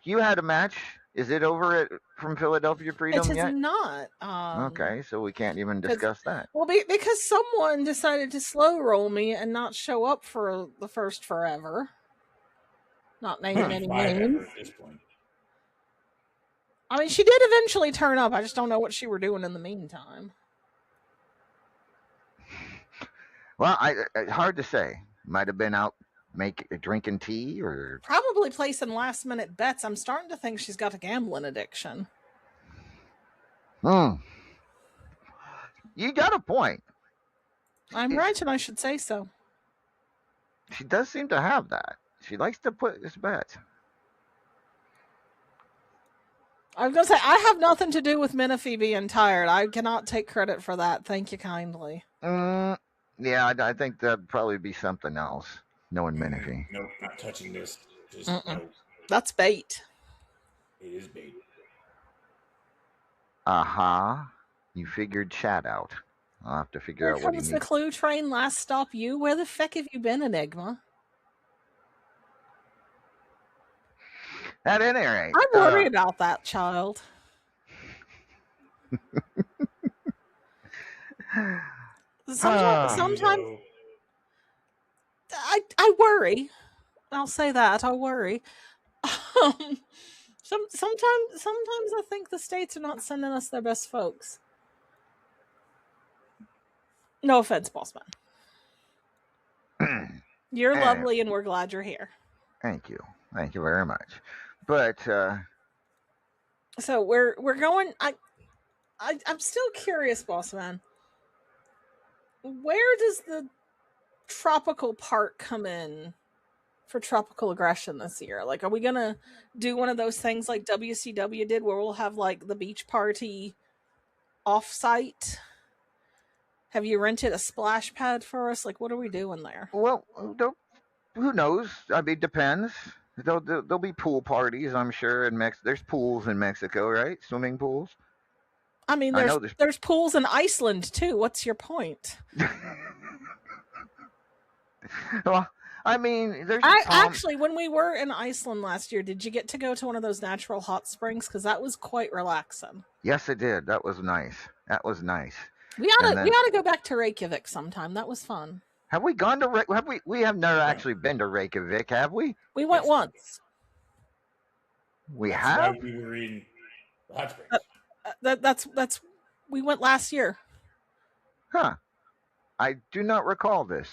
you had a match. Is it over from Philadelphia Freedom It yet? is not. Okay, so we can't even discuss that. Well, because someone decided to slow roll me and not show up for the first forever. Not naming any names. At this point. I mean, she did eventually turn up. I just don't know what she were doing in the meantime. Well, hard to say. Might have been out drinking tea or Probably placing last minute bets. I'm starting to think she's got a gambling addiction. You got a point. I'm right, and I should say so. She does seem to have that. She likes to put this bet. I was gonna say I have nothing to do with Minifee being tired. I cannot take credit for that. Thank you kindly. Yeah, I think that'd probably be something else. Knowing Minifee. Nope, not touching this. Just no. That's bait. It is bait. You figured chat out. I'll have to figure Here out what he comes needs. the clue train. Last stop, you. Where the feck have you been, Enigma? At any rate, I'm worried about that child. Sometimes I worry. I'll say that I worry. Sometimes I think the states are not sending us their best folks. No offense, boss man. You're lovely, and we're glad you're here. Thank you very much. But so we're going. I'm still curious, boss man. Where does the tropical part come in for tropical aggression this year? Like, are we gonna do one of those things like WCW did, where we'll have like the beach party off-site? Have you rented a splash pad for us? Like, what are we doing there? Well, who knows? I mean, depends. There'll be pool parties, I'm sure. There's pools in Mexico, right? Swimming pools. I mean, there's pools in Iceland too. What's your point? Well, I mean, actually, when we were in Iceland last year, did you get to go to one of those natural hot springs? Because that was quite relaxing. Yes, I did. That was nice. We ought to go back to Reykjavik sometime. That was fun. Have we gone to we have never actually been to Reykjavik, have we? We went once. We That's have? why we were in the hot springs. That's we went last year. Huh. I do not recall this,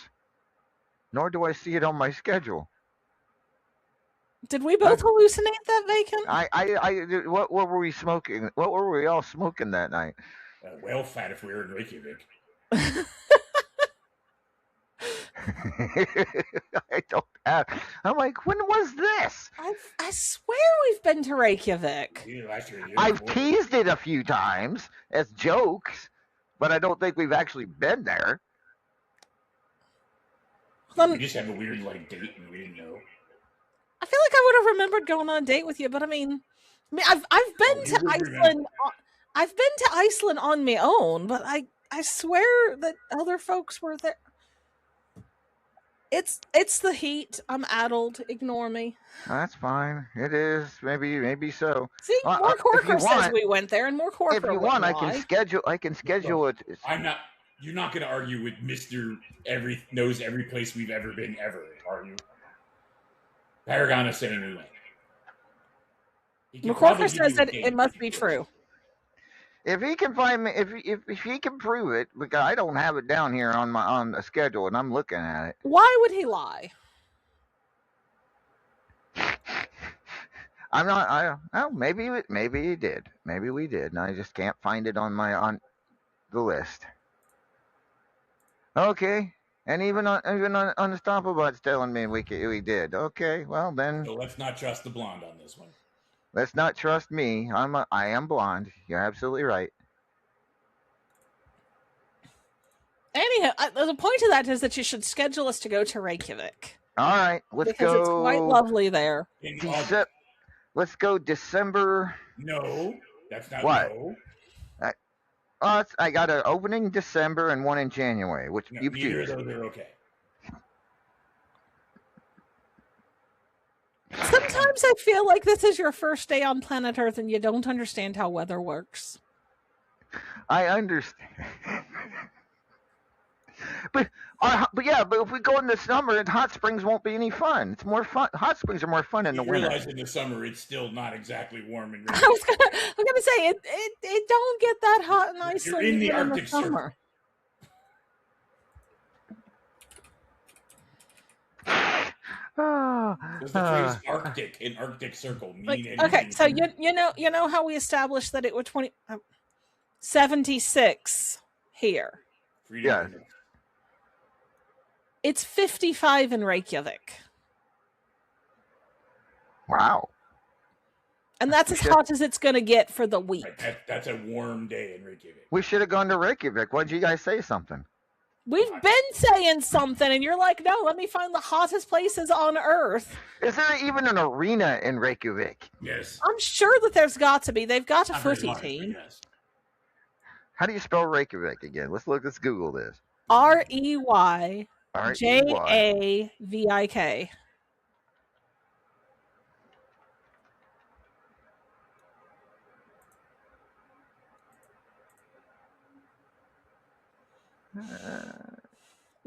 nor do I see it on my schedule. Did we both hallucinate that vacant? What were we smoking? What were we all smoking that night? Whale fat if we were in Reykjavik. I don't have. I'm like, when was this? I swear we've been to Reykjavik. Either last year or the year I've before. teased it a few times as jokes, but I don't think we've actually been there. Then, We just have a weird like date and we didn't know. I feel like I would have remembered going on a date with you, but I mean, I've been you to would Iceland. remember. I've been to Iceland on my own, but I swear that other folks were there. It's the heat. I'm addled. Ignore me. That's fine. It is maybe so. See, more if Corker you says want, we went there, and more Corker. if you want, I can schedule it. I'm not. You're not going to argue with Mister knows every place we've ever been ever, are you? Paragon is saying we went. He can probably McCorker give says you a that date it must if be he true. wishes. If he can find me, if he can prove it, because I don't have it down here on the schedule, and I'm looking at it. Why would he lie? I'm not. Maybe he did. Maybe we did, and I just can't find it on the list. Okay, and even Unstoppable's telling me we did. Okay, well then. So let's not trust the blonde on this one. Let's not trust me. I am blonde. You're absolutely right. Anyhow, the point of that is that you should schedule us to go to Reykjavik. All right, let's because go. It's quite lovely there. Let's go December. No, that's not What? no. I got an opening December and one in January, which No, you neither choose. of those are okay. Sometimes I feel like this is your first day on planet Earth and you don't understand how weather works. I understand. But if we go in the summer, hot springs won't be any fun. It's more fun. Hot springs are more fun in the You winter. realize in the summer it's still not exactly warm and I was gonna say it don't get that hot in Iceland. You're in the even Arctic summer. Does the phrase Arctic in Arctic Circle mean anything? Okay, so you know how we established that it was 76 here. Yeah. It's 55 in Reykjavik. Wow. And that's as hot as it's going to get for the week. Right, that's a warm day in Reykjavik. We should have gone to Reykjavik. Why'd you guys say something? We've been saying something, and you're like, no, let me find the hottest places on Earth. Is there even an arena in Reykjavik? Yes. I'm sure that there's got to be. They've got a Not very footy large, team. but yes. How do you spell Reykjavik again? Let's Google this. REYJAVIK.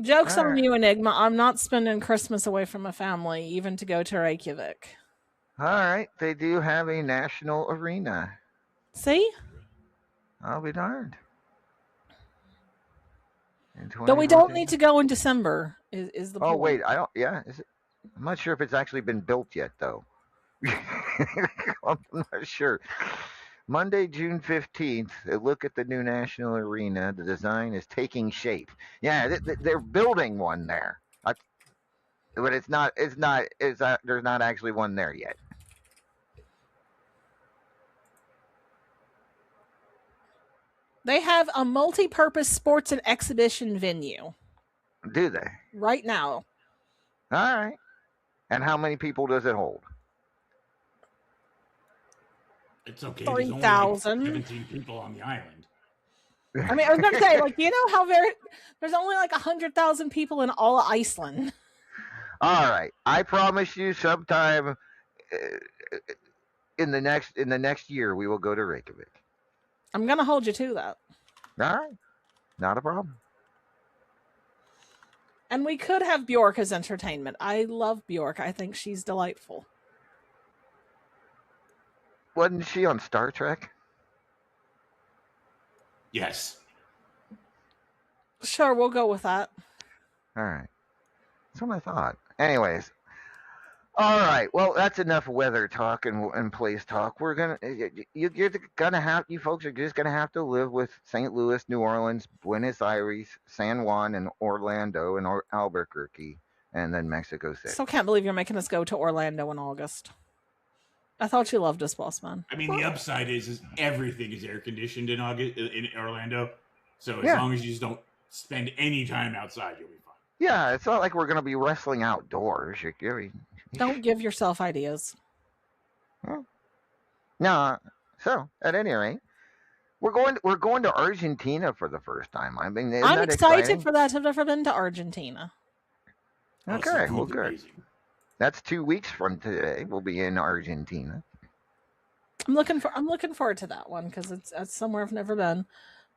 Joke's on you, Enigma. I'm not spending Christmas away from my family, even to go to Reykjavik. All right, they do have a national arena. See? I'll be darned. But we don't need to go in December, is the point. Oh, wait, I don't, yeah. I'm not sure if it's actually been built yet, though. I'm not sure. Monday, June 15th, a look at the new National Arena. The design is taking shape. Yeah, they're building one there. But there's not actually one there yet. They have a multi-purpose sports and exhibition venue. Do they? Right now. All right. And how many people does it hold? It's okay. There's only 3,000. like 17 people on the island. I mean, I was going to say, you know how there's only 100,000 people in all of Iceland. All right. I promise you sometime in the next year we will go to Reykjavik. I'm going to hold you to that. All right. Not a problem. And we could have Bjork as entertainment. I love Bjork. I think she's delightful. Wasn't she on Star Trek? Yes. Sure, we'll go with that. All right. That's what I thought. Anyways. All right. Well, that's enough weather talk and place talk. We're gonna you're gonna have you folks are just gonna have to live with St. Louis, New Orleans, Buenos Aires, San Juan, and Orlando, and Albuquerque, and then Mexico City. Still can't believe you're making us go to Orlando in August. I thought you loved us, boss man. I mean, the upside is everything is air conditioned in Orlando. So as Yeah. long as you just don't spend any time outside, you'll be fine. Yeah, it's not like we're gonna be wrestling outdoors. Don't give yourself ideas. No. So at any rate, we're going to Argentina for the first time. I mean, isn't I'm that excited exciting? for that. I've never been to Argentina. Okay, Also, well, food's good. amazing. That's 2 weeks from today. We'll be in Argentina. I'm looking forward to that one because it's somewhere I've never been,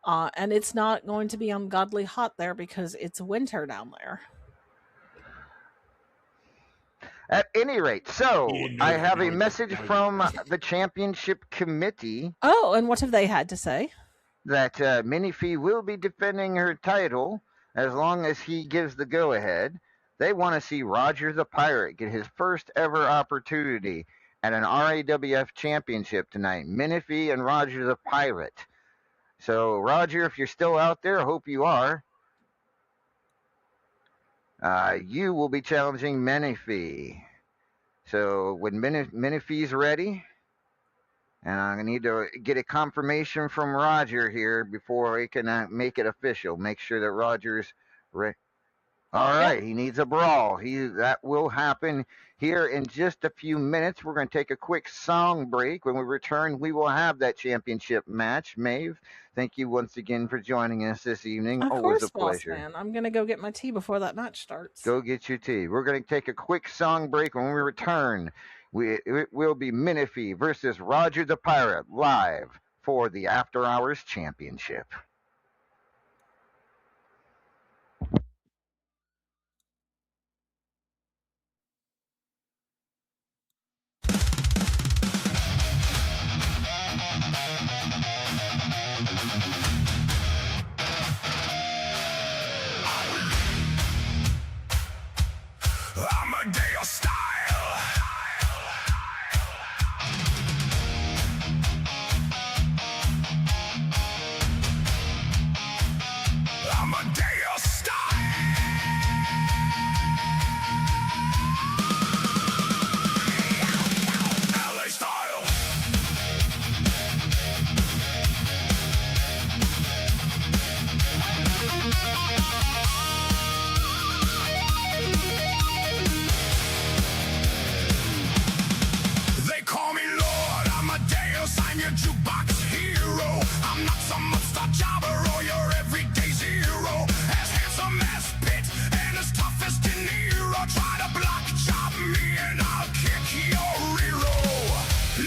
and it's not going to be ungodly hot there because it's winter down there. At any rate, so You didn't know I that, have now a you do. message Now you from do. the championship committee Oh, and what have they had to say? that Minifee will be defending her title as long as he gives the go-ahead. They want to see Roger the Pirate get his first ever opportunity at an RAWF championship tonight. Minifee and Roger the Pirate. So, Roger, if you're still out there, I hope you are. You will be challenging Minifee. So, when Minifee's ready, and I need to get a confirmation from Roger here before we can make it official. Make sure that Roger's ready. All right, he needs a brawl. That will happen here in just a few minutes. We're going to take a quick song break. When we return, we will have that championship match. Maeve, thank you once again for joining us this evening. Of Always course, a boss pleasure. man. I'm gonna go get my tea before that match starts. Go get your tea. We're going to take a quick song break. When we return, it will be Minifee versus Roger the Pirate live for the After Hours Championship. Amadeus style. Amadeus style. LA style. They call me Lord Amadeus, I'm your jukebox hero. I'm not some upstart jobber or your everyday zero. As handsome as Pitt and as tough as De Niro. Try to block job me and I'll kick your hero.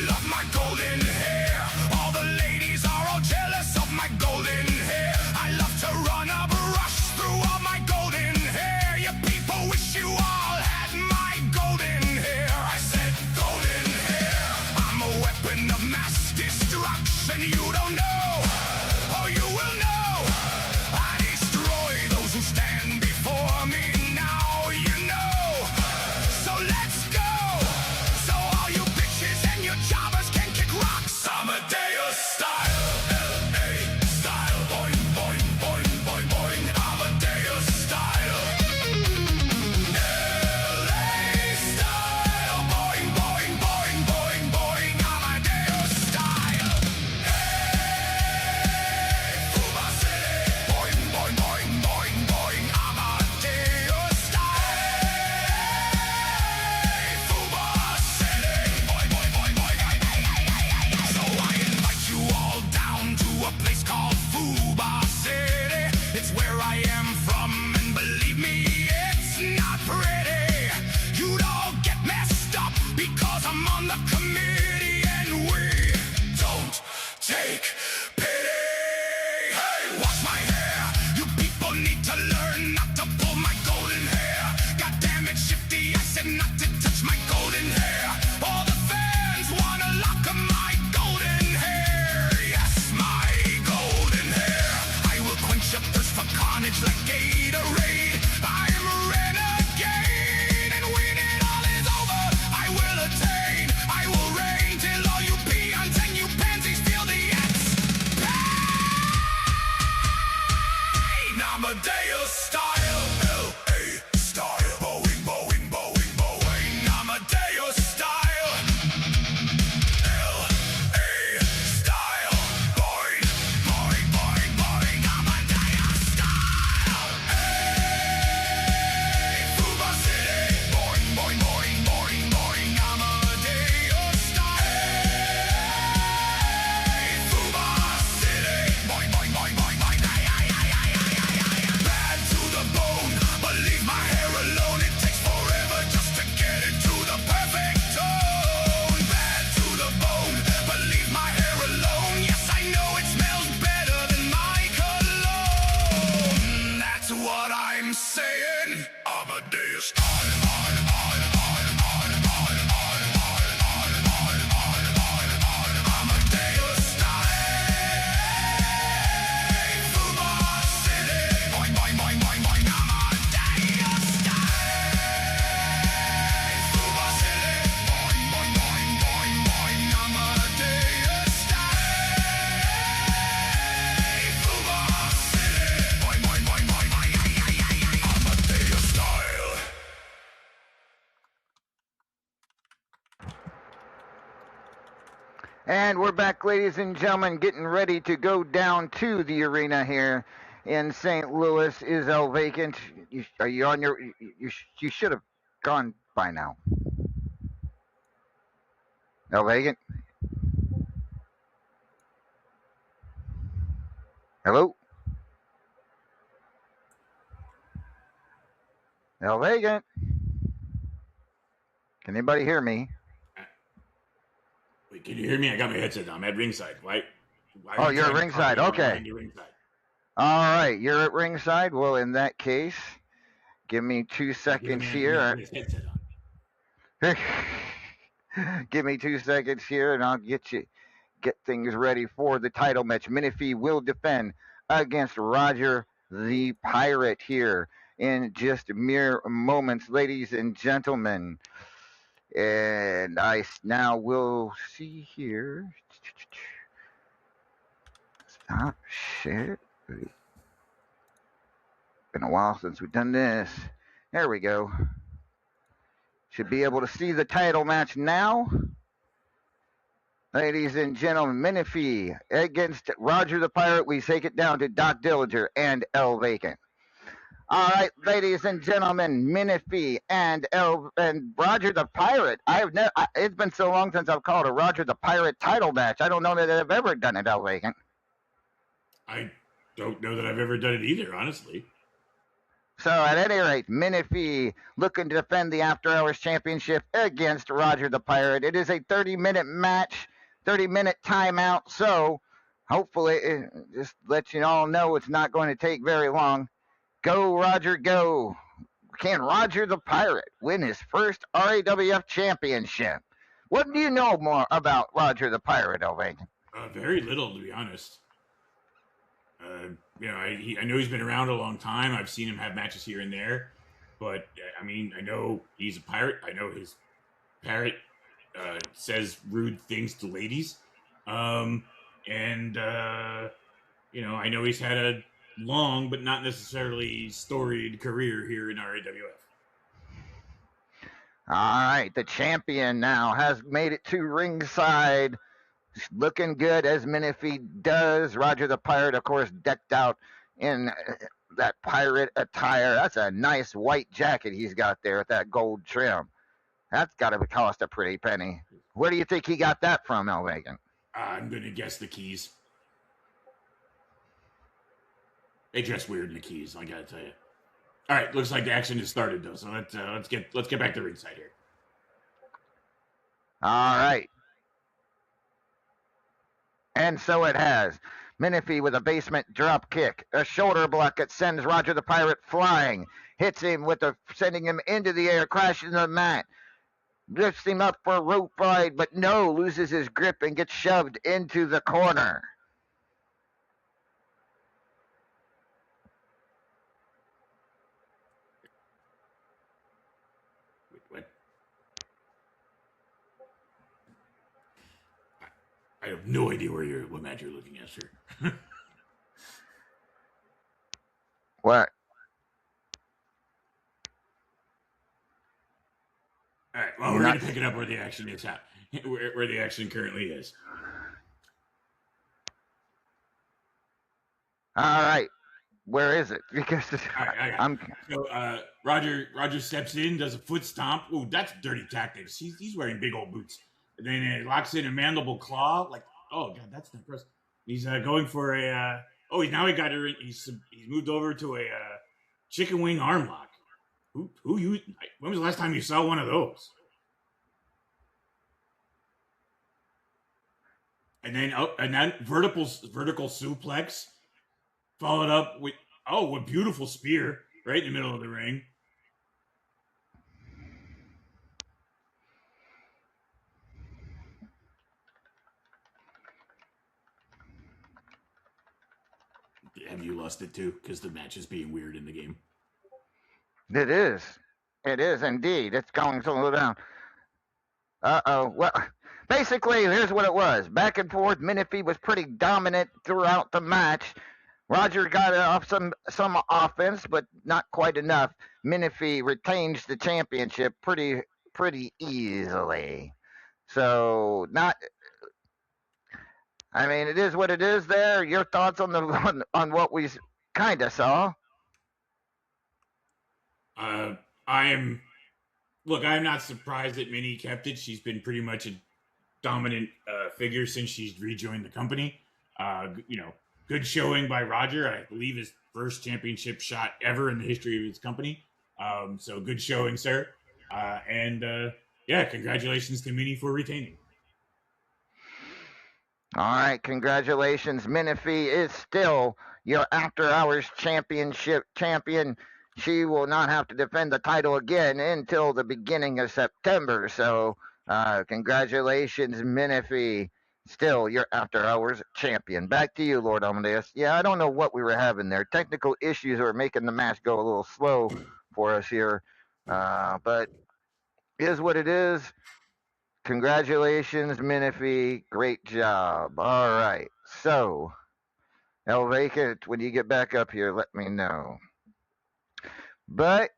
Love my golden hair, all the ladies are all jealous of my golden hair. I love to run a brush through all my golden hair. You people wish you all had my golden hair. I said golden hair. I'm a weapon of mass destruction. You don't know, oh you will know. I destroy those who stand before me. Now you know. So let's go. So all you bitches and your jobbers can kick rocks. Amadeus style. LA style. Boing, boing, boing, boing, boing. Amadeus style. LA style. Boing, boing, boing, boing, boing. Amadeus style. Hey, Fuba City. Boing, boing, boing, boing, boing. Amadeus style. Hey, Fuba City. Boing, boing, boing, boing. So I invite you all down to a place called Fuba City. It's where I am from, and believe me, it's not pretty. You'd all get messed up because I'm on the committee, and we don't take pity. Hey, wash my hair. You people need to learn not to pull my golden hair. God damn it, Shifty, I said not to touch my golden hair. All the fans wanna lock my to thirst for carnage like Gatorade. I'm a renegade, and when it all is over, I will attain, I will reign till all you peons and you pansies feel the pain. Amadeus style, L.A. style, Boeing, Boeing, Boeing, Boeing. Amadeus style, L.A. style, Boeing, Boeing, Boeing, Boeing. Amadeus style, hey, Fuba City, Boeing, Boeing, Boeing, Boeing, Boeing. Amadeus style, hey, Fuba City, Boeing, Boeing, Boeing, Boeing, Boeing. Bad to the bone, but leave my hair alone. It takes forever just to get it to the perfect tone. Bad to the bone, but leave my hair alone. Yes, I know it smells better than my cologne. That's what I'm saying. Amadeus style. Amadeus style. Fuba City. Boing, boing, boing, boing, boing. Amadeus style. Fuba City. Boing, boing, boing, boing, boing. Amadeus style. Fuba City. Boing, boing, boing, boing, boing. Amadeus style. And we're back, ladies and gentlemen, getting ready to go down to the arena here in St. Louis. Is L vacant? Are you on your? You should have gone by now. L vacant? Hello? L vacant? Can anybody hear me? Wait, can you hear me? I got my headset on. I'm at ringside. Why Oh, you're at ringside. Okay. Ringside. All right, you're at ringside. Well, in that case, give me 2 seconds here. His headset on. Give me 2 seconds here, and I'll get things ready for the title match. Minifee will defend against Roger the Pirate here in just mere moments, ladies and gentlemen. And I now will see here. Stop share. Been a while since we've done this. There we go. Should be able to see the title match now. Ladies and gentlemen, Minifee against Roger the Pirate. We take it down to Doc Dillinger and L Vacant. All right, ladies and gentlemen, Minifee and Roger the Pirate. It's been so long since I've called a Roger the Pirate title match. I don't know that I've ever done it, L Vacant. I don't know that I've ever done it either, honestly. So at any rate, Minifee looking to defend the After Hours Championship against Roger the Pirate. It is a 30-minute match, 30-minute timeout. So hopefully, just let you all know it's not going to take very long. Go, Roger, go. Can Roger the Pirate win his first RAWF championship? What do you know more about Roger the Pirate, Elving? Very little, to be honest. I know he's been around a long time. I've seen him have matches here and there. But, I mean, I know he's a pirate. I know his parrot says rude things to ladies. I know he's had a long but not necessarily storied career here in RAWF. All right, the champion now has made it to ringside. Looking good as Minifee does. Roger the Pirate, of course, decked out in that pirate attire. That's a nice white jacket he's got there with that gold trim. That's got to cost a pretty penny. Where do you think he got that from, Elvagan? I'm going to guess the Keys. They dress weird in the Keys, I got to tell you. All right, looks like the action has started, though, so let's get back to ringside here. All right. And so it has. Minifee with a basement drop kick, a shoulder block that sends Roger the Pirate flying, hits him sending him into the air, crashes the mat, lifts him up for a rope ride, but no, loses his grip and gets shoved into the corner. What? I have no idea what match you're looking at, sir. What? All right. Well, You're we're not- going to pick it up where the action is at, where the action currently is. All right. Where is it? Because All right, I got it. So Roger steps in, does a foot stomp. Ooh, that's dirty tactics. He's wearing big old boots. And then it locks in a mandible claw. Like, oh god, that's not gross. He's going for a. He got her. He's moved over to a chicken wing arm lock. Who you? When was the last time you saw one of those? And then vertical suplex, followed up with a beautiful spear right in the middle of the ring. Have you lost it too? Because the match is being weird in the game. It is. It is indeed. It's going so low down. Well, basically, here's what it was. Back and forth. Minifee was pretty dominant throughout the match. Roger got off some offense, but not quite enough. Minifee retains the championship pretty easily. So I mean, it is what it is. There. Your thoughts on on what we kind of saw? I'm not surprised that Minnie kept it. She's been pretty much a dominant figure since she's rejoined the company. Good showing by Roger. I believe his first championship shot ever in the history of his company. So good showing, sir. Congratulations to Minnie for retaining. All right, congratulations. Minifee is still your after-hours championship champion. She will not have to defend the title again until the beginning of September. So, congratulations, Minifee. Still your after-hours champion. Back to you, Lord Amadeus. Yeah, I don't know what we were having there. Technical issues are making the match go a little slow for us here. But it is what it is. Congratulations, Minifee. Great job. All right. So, El Vacant, when you get back up here, let me know. But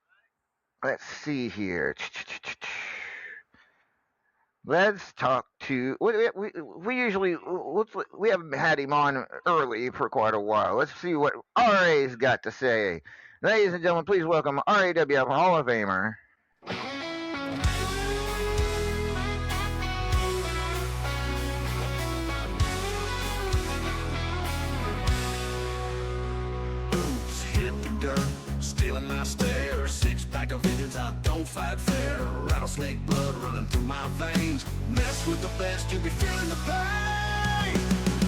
let's see here. Let's talk to. We usually we haven't had him on early for quite a while. Let's see what RA's got to say. Ladies and gentlemen, please welcome RAWF Hall of Famer. Hit the dirt, stealing my stare. Six-pack of visions, I don't fight fair. Rattlesnake blood running through my veins. Mess with the best, you be feeling the pain.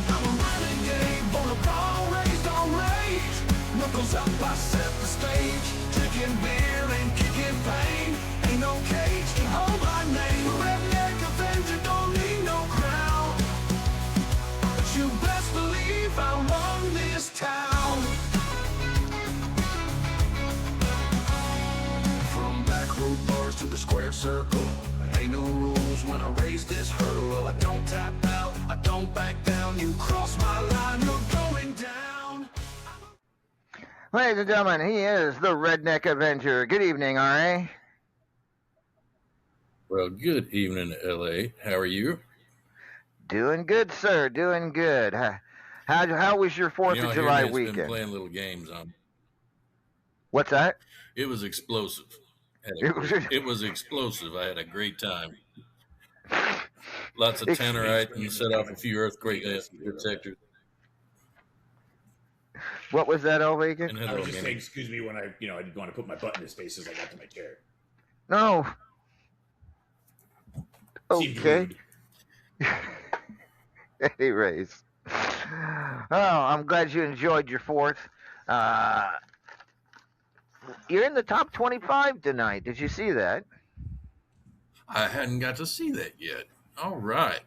I'm a renegade, born of all, raised on rage. Knuckles up, I set the stage. Drinking beer and kicking pain. Ain't no cage can hold my name. Redneck Avenger, don't need no crown. But you best believe I run this town. Bars to the square circle. Ain't no rules when I raise this hurdle. I don't tap out, I don't back down. You cross my line, you're going down. Ladies and gentlemen, he is the Redneck Avenger. Good evening, RA. Well, good evening, LA. How are you? Doing good, sir. Doing good. How was your 4th of July It's been weekend? playing little games on. What's that? It was explosive. It was explosive. I had a great time. Lots of tannerite and set off a few earthquake detectors. What was that, El Vacant? And had I a was little just mini- saying, excuse me when I didn't want to put my butt in his face as I got to my chair. No. Seemed Okay. rude. Anyways. Oh, I'm glad you enjoyed your 4th. You're in the top 25 tonight. Did you see that? I hadn't got to see that yet. All right.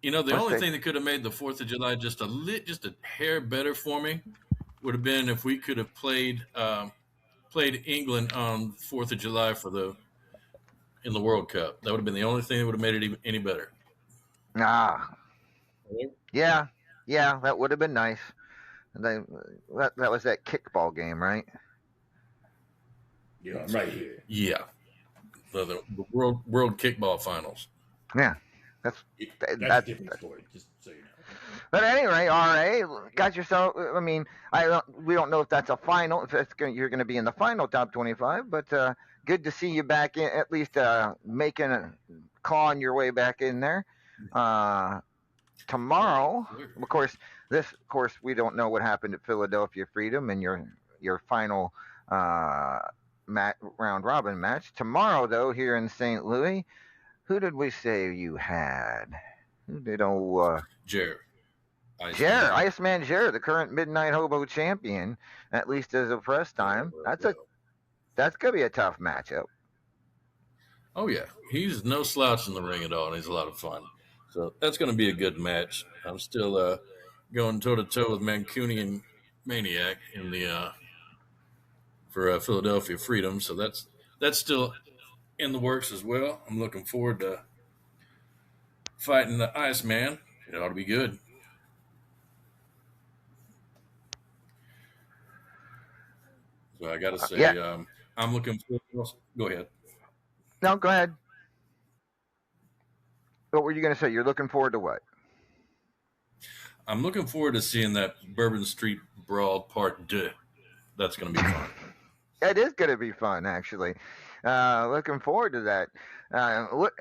The only thing that could have made the 4th of July just a hair better for me would have been if we could have played England on 4th of July for the in the World Cup. That would have been the only thing that would have made it any better. Ah, yeah, that would have been nice. That was that kickball game, right? Yeah, I'm right here. Yeah, the world kickball finals. Yeah, that's That's that. a different sport, just so you know. But anyway, RA got yourself. I mean, we don't know if that's a final. If you're going to be in the final top 25, but good to see you back in. At least clawing your way back in there. Tomorrow, of course, we don't know what happened at Philadelphia Freedom and your final round robin match. Tomorrow, though, here in St. Louis, who did we say you had? Who did Jared. Iceman Jared, the current Midnight Hobo champion, at least as of press time. That's gonna be a tough matchup. Oh yeah, he's no slouch in the ring at all, and he's a lot of fun. So that's going to be a good match. I'm still going toe to toe with Mancunian Maniac in the for Philadelphia Freedom. So that's still in the works as well. I'm looking forward to fighting the Iceman. It ought to be good. So I got to say, I'm looking forward. Go ahead. No, go ahead. What were you going to say? You're looking forward to what? I'm looking forward to seeing that Bourbon Street Brawl Part 2. That's going to be fun. It is going to be fun, actually. Looking forward to that. What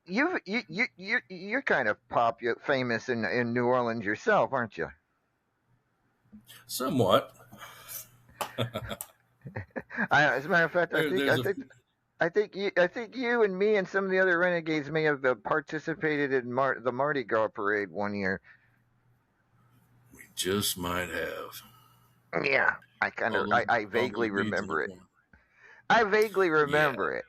you're kind of famous in New Orleans yourself, aren't you? Somewhat. As a matter of fact, I think you and me and some of the other renegades may have participated in the Mardi Gras parade one year. We just might have. Yeah, I vaguely remember it. I vaguely remember it.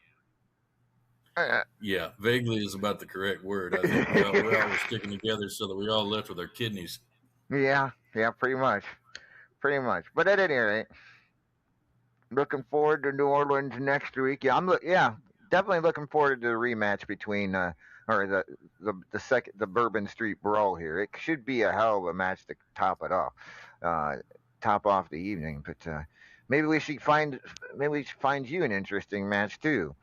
Yeah, vaguely is about the correct word. I think we all were sticking together so that we all left with our kidneys. Yeah, pretty much. But at any rate, looking forward to New Orleans next week. Yeah, definitely looking forward to the rematch between the Bourbon Street Brawl here. It should be a hell of a match to top it off, top off the evening. But maybe we should find you an interesting match too.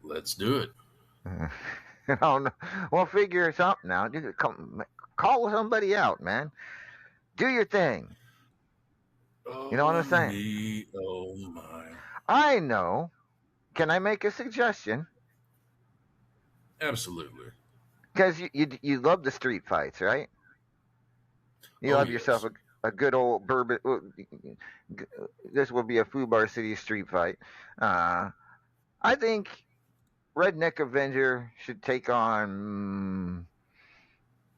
Let's do it. We'll figure something out. Call somebody out, man. Do your thing. You know what I'm saying? Oh my! I know. Can I make a suggestion? Absolutely. Because you love the street fights, right? You love yourself a good old bourbon. This will be a Fubar City street fight. I think Redneck Avenger should take on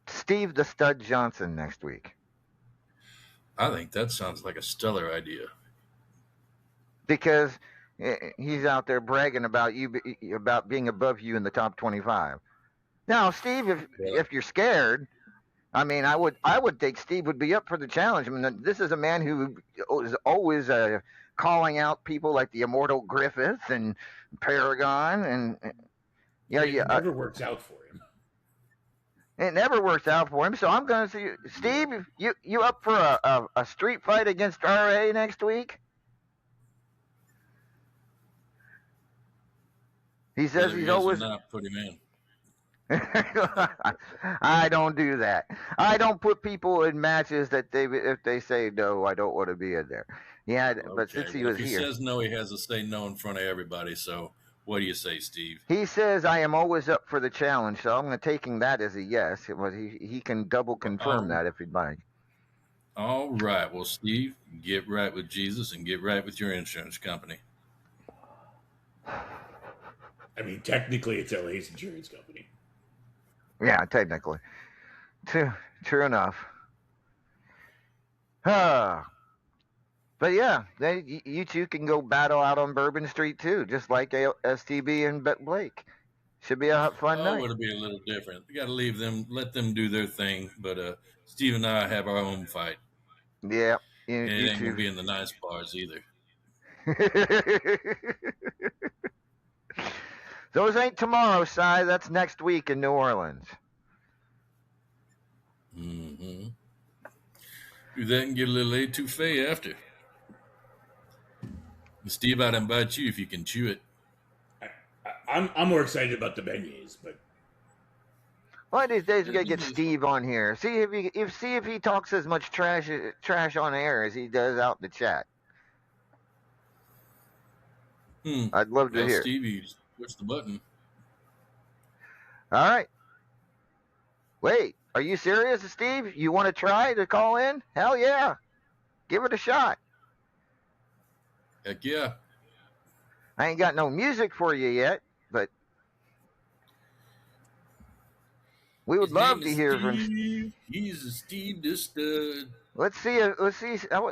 Steve the Stud Johnson next week. I think that sounds like a stellar idea. Because he's out there bragging about about being above you in the top 25. Now, Steve, if you're scared, I mean, I would think Steve would be up for the challenge. I mean, this is a man who is always calling out people like the Immortal Griffith and Paragon, and it never works out for him. It never works out for him. So I'm going to see Steve. You up for a street fight against RA next week? He says he's always not put him in. I don't do that. I don't put people in matches that if they say no, I don't want to be in there. Yeah, okay, but since he was here, he says no, he has to say no in front of everybody. So what do you say, Steve? He says I am always up for the challenge, so I'm going to taking that as a yes. But he can double confirm that if he'd like. All right. Well, Steve, get right with Jesus and get right with your insurance company. I mean, technically, it's LA's insurance company. Yeah, technically. True enough. But yeah, you two can go battle out on Bourbon Street too, just like STB and Blake. Should be a fun night. It'll be a little different. We got to leave them, let them do their thing. But Steve and I have our own fight. Yeah, and it ain't gonna be in the nice bars either. Those ain't tomorrow, Si. That's next week in New Orleans. Mm-hmm. Do that and get a little etouffee after. And Steve, I'd invite you if you can chew it. I'm more excited about the beignets, but One of these days we gotta get Steve on here. See if he talks as much trash on air as he does out in the chat. I'd love to Well, hear. Stevie, push the button. All right. Wait, are you serious, Steve? You want to try to call in? Hell yeah. Give it a shot. Heck yeah. I ain't got no music for you yet, but we would His love name to is hear from. Steve. He's a Steve the Stud. Let's see.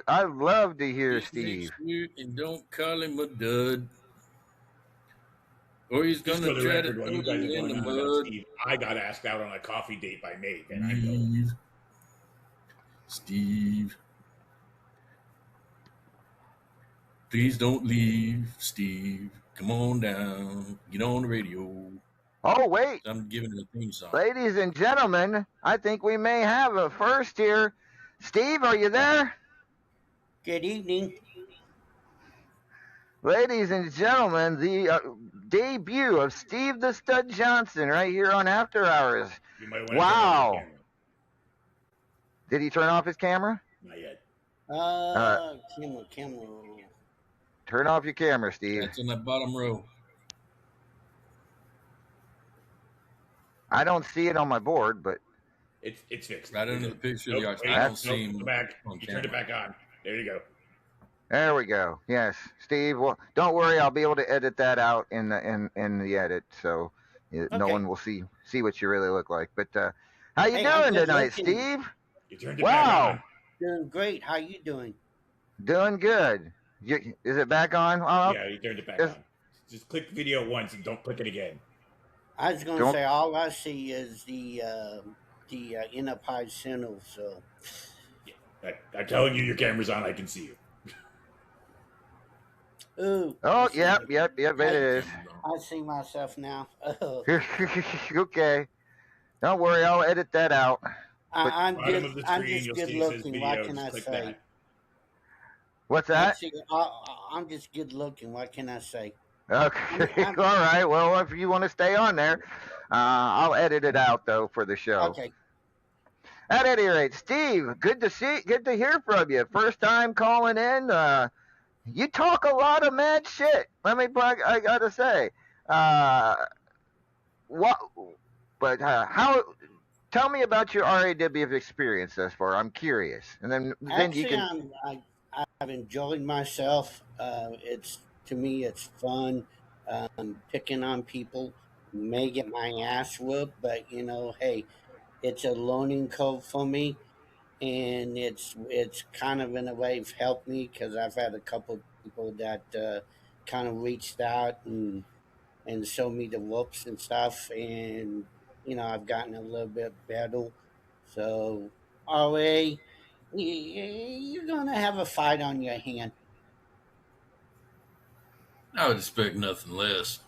I'd love to hear He's Steve. weird and don't call him a dud. Or he's just gonna for the try to record, throw while you guys are you in going the on about mud. Steve, I got asked out on a coffee date by Meg, and I know. Steve. Please don't leave, Steve. Come on down. Get on the radio. Oh, wait. I'm giving it a theme song. Ladies and gentlemen, I think we may have a first here. Steve, are you there? Good evening. Ladies and gentlemen, the debut of Steve the Stud Johnson right here on After Hours. You might want to Wow. turn off your camera. Did he turn off his camera? Not yet. Camera. Turn off your camera, Steve. That's in the bottom row. I don't see it on my board, but It's fixed. Right under the picture of Nope, the wait, I don't nope, see him go back. on You turned it camera. back on. There you go. there we go. Yes, Steve. Well, don't worry, I'll be able to edit that out in the edit, so no Okay. one will see what you really look like. But how you Hey, I'm doing good tonight, looking. Steve? You turned it Wow. back on. Doing great. How you doing? Doing good. Is it back on? Yeah, you turned it back Yes. on. Just click video once and don't click it again. I was going to Don't- say all I see is the inner pie signal. So I'm telling you, your camera's on. I can see you. ooh. Oh, yep, it is. I see myself now. Oh, Okay. Don't worry, I'll edit that out. I'm Bottom of good. the I'm screen, just you'll good see it says looking. video. What can Just I click say? that. What's that? I'm just good looking. What can I say? Okay. I'm- All right. Well, if you want to stay on there, I'll edit it out though for the show. Okay. At any rate, Steve, good to hear from you. First time calling in. You talk a lot of mad shit. I gotta say. What? But how? Tell me about your RAWF experience thus far. I'm curious, and then you Actually, can. I've enjoyed myself. To me, it's fun. Picking on people may get my ass whooped, but hey, it's a learning curve for me, and it's kind of in a way helped me because I've had a couple people that kind of reached out and showed me the ropes and stuff, and I've gotten a little bit better. So, RA, you're gonna have a fight on your hand. I would expect nothing less.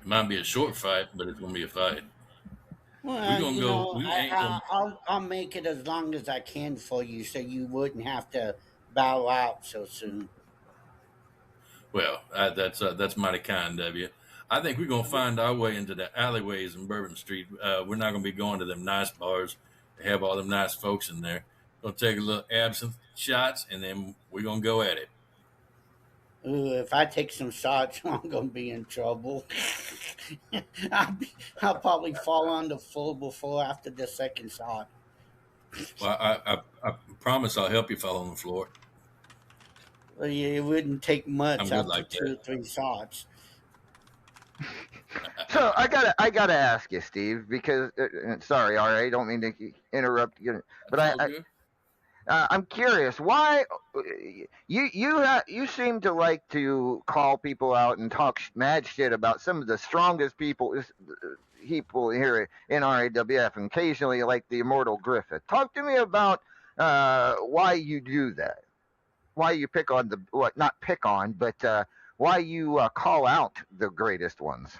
It might be a short fight, but it's going to be a fight. Well, gonna go- we ain't gonna- I'll make it as long as I can for you, so you wouldn't have to bow out so soon. Well, that's mighty kind of you. I think we're going to find our way into the alleyways in Bourbon Street. We're not going to be going to them nice bars to have all them nice folks in there. Going to take a little absinthe shots, and then we're going to go at it. Ooh, if I take some shots, I'm gonna be in trouble. I'll probably fall on the floor before after the second shot. Well, I promise I'll help you fall on the floor. Well, it wouldn't take much I'm good after like 2 or 3 shots. So I gotta ask you, Steve, because sorry, RA, don't mean to interrupt you, but That's all good. I'm curious why you seem to like to call people out and talk mad shit about some of the strongest people here in RAWF, and occasionally like the immortal Griffith. Talk to me about why you do that. Why you pick on not pick on, but why you call out the greatest ones.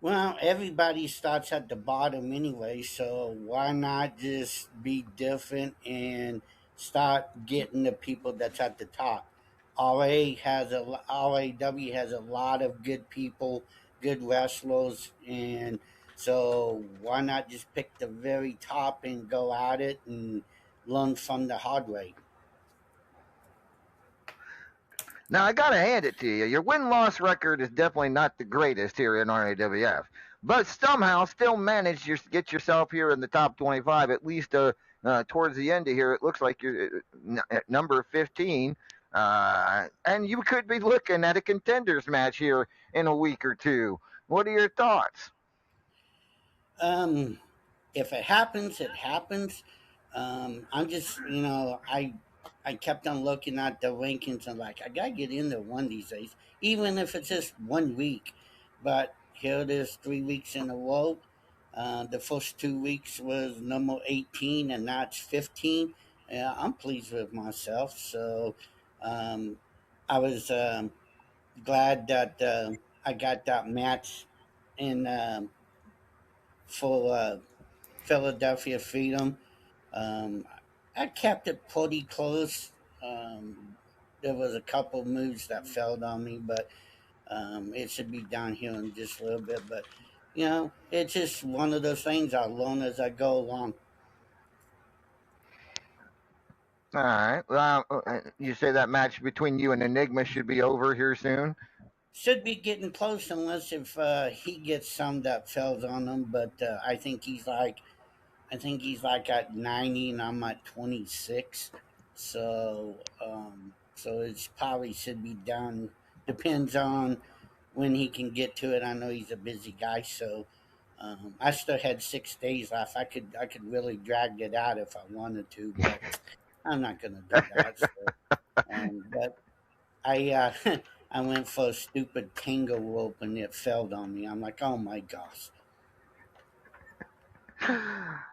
Well, everybody starts at the bottom anyway, so why not just be different and start getting the people that's at the top? RAW has a lot of good people, good wrestlers, and so why not just pick the very top and go at it and learn from the hard way? Now I gotta hand it to you. Your win-loss record is definitely not the greatest here in RAWF, but somehow still managed to get yourself here in the top 25. At least towards the end of here, it looks like you're at number 15, and you could be looking at a contenders match here in a week or two. What are your thoughts? Um, if it happens, it happens. I'm just, I kept on looking at the rankings and like, I gotta get in there one of these days, even if it's just 1 week. But here it is, 3 weeks in a row. The first 2 weeks was number 18, and now it's 15. Yeah, I'm pleased with myself. So um, I was glad that I got that match in for Philadelphia Freedom. Um, I kept it pretty close. There was a couple moves that failed on me, but it should be down here in just a little bit. But it's just one of those things. I'll learn as I go along. All right. You say that match between you and Enigma should be over here soon. Should be getting close unless if he gets some that fails on him. But I think he's like at 90 and I'm at 26. So it's probably should be done. Depends on when he can get to it. I know he's a busy guy, so I still had 6 days left. I could really drag it out if I wanted to, but I'm not gonna do that. So, but I I went for a stupid tango rope and it failed on me. I'm like, oh my gosh.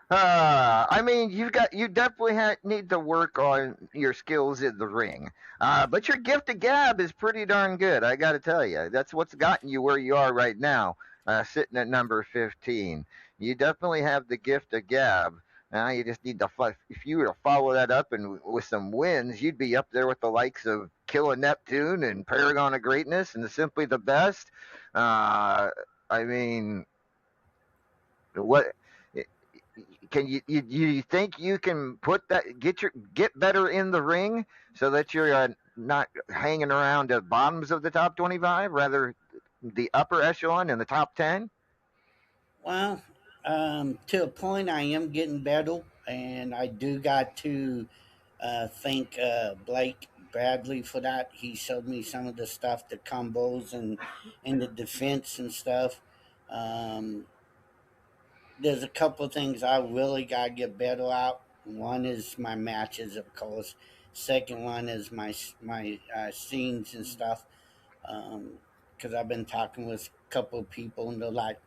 I mean, you definitely need to work on your skills in the ring. But your gift of gab is pretty darn good. I got to tell you, that's what's gotten you where you are right now, sitting at number 15. You definitely have the gift of gab. Now you just need to if you were to follow that up and with some wins, you'd be up there with the likes of Killer Neptune and Paragon of Greatness and Simply the Best. I mean, what can you think you can get better in the ring so that you're not hanging around the bottoms of the top 25, rather the upper echelon in the top 10? Well, to a point, I am getting better, and I do got to thank Blake Bradley for that. He showed me some of the stuff, the combos and the defense and stuff. Um, there's a couple of things I really got to get better at. One is my matches, of course. Second one is my scenes and stuff. Because I've been talking with a couple of people, and they're like,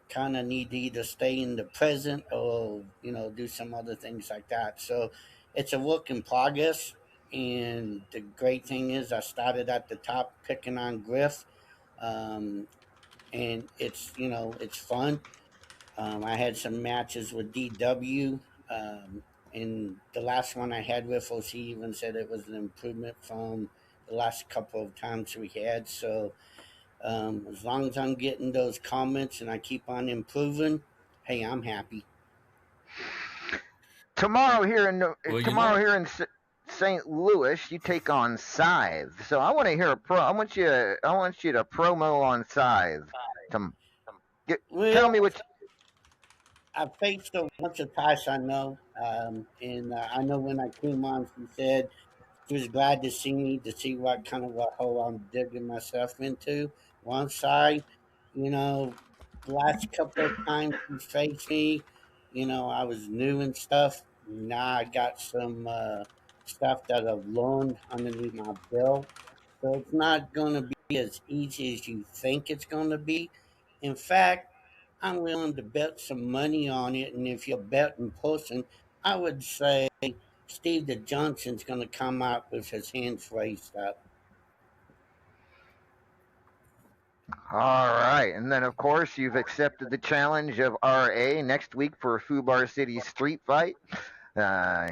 kind of need to either stay in the present or do some other things like that. So it's a work in progress. And the great thing is, I started at the top picking on Griff, um, and it's fun. I had some matches with DW, and the last one I had with OC even said it was an improvement from the last couple of times we had. So as long as I'm getting those comments and I keep on improving, hey, I'm happy. Tomorrow here in Well, tomorrow here in St. Louis, you take on Scythe. So I want to hear I want you to promo on Scythe. To, tell Well, me what. I faced her once or twice, I know. And I know when I came on, she said she was glad to see me, to see what kind of a hole I'm digging myself into. One side, you know, the last couple of times she faced me, I was new and stuff. Now I got some stuff that I've learned underneath my belt. So it's not going to be as easy as you think it's going to be. In fact, I'm willing to bet some money on it. And if you're a betting person, I would say Steve the Johnson's going to come out with his hands raised up. All right. And then, of course, you've accepted the challenge of RA next week for Fubar City Street Fight.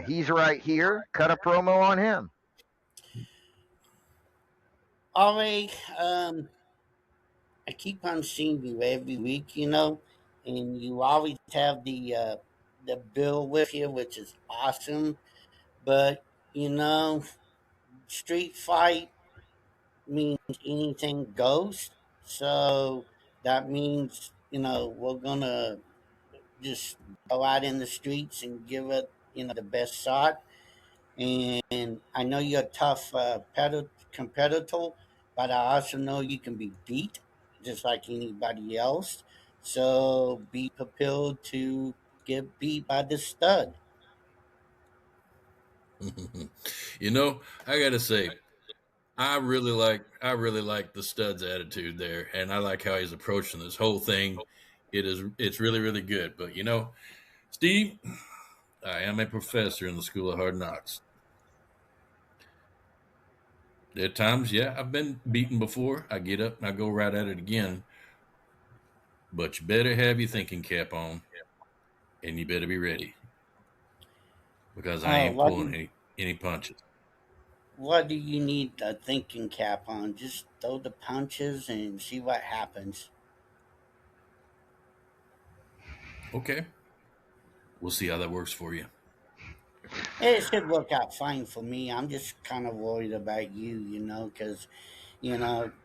He's right here. Cut a promo on him. Always, I keep on seeing you every week, and you always have the bill with you, which is awesome. But you know, street fight means anything goes. So that means we're gonna just go out in the streets and give it the best shot. And I know you're a tough competitor, but I also know you can be beat just like anybody else. So be prepared to get beat by the stud. I gotta say, I really like the stud's attitude there, and I like how he's approaching this whole thing. It's really really good. But Steve, I am a professor in the School of Hard Knocks. At times, yeah, I've been beaten before. I get up and I go right at it again. But you better have your thinking cap on, and you better be ready because I ain't What pulling any punches. what do you need a thinking cap on? Just throw the punches and see what happens. Okay, we'll see how that works for you. It should work out fine for me. I'm just kind of worried about you, because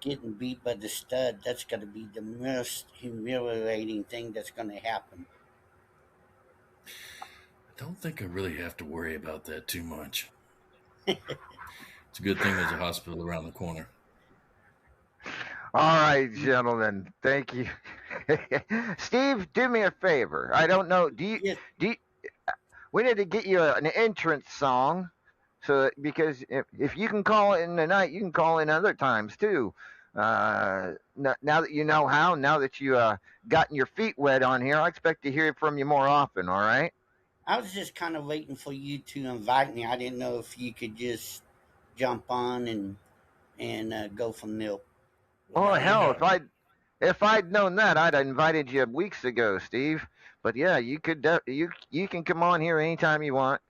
getting beat by the stud, that's going to be the most humiliating thing that's going to happen. I don't think I really have to worry about that too much. It's a good thing there's a hospital around the corner. All right, gentlemen. Thank you. Steve, do me a favor. I don't know. Yes. We need to get you an entrance song, because if you can call it in the night, you can call in other times too. Now that you know how, now that you gotten your feet wet on here, I expect to hear from you more often. All right. I was just kind of waiting for you to invite me. I didn't know if you could just jump on and go from there. Oh Let me hell, know. if I'd known that, I'd have invited you weeks ago, Steve. But yeah, you could you can come on here anytime you want,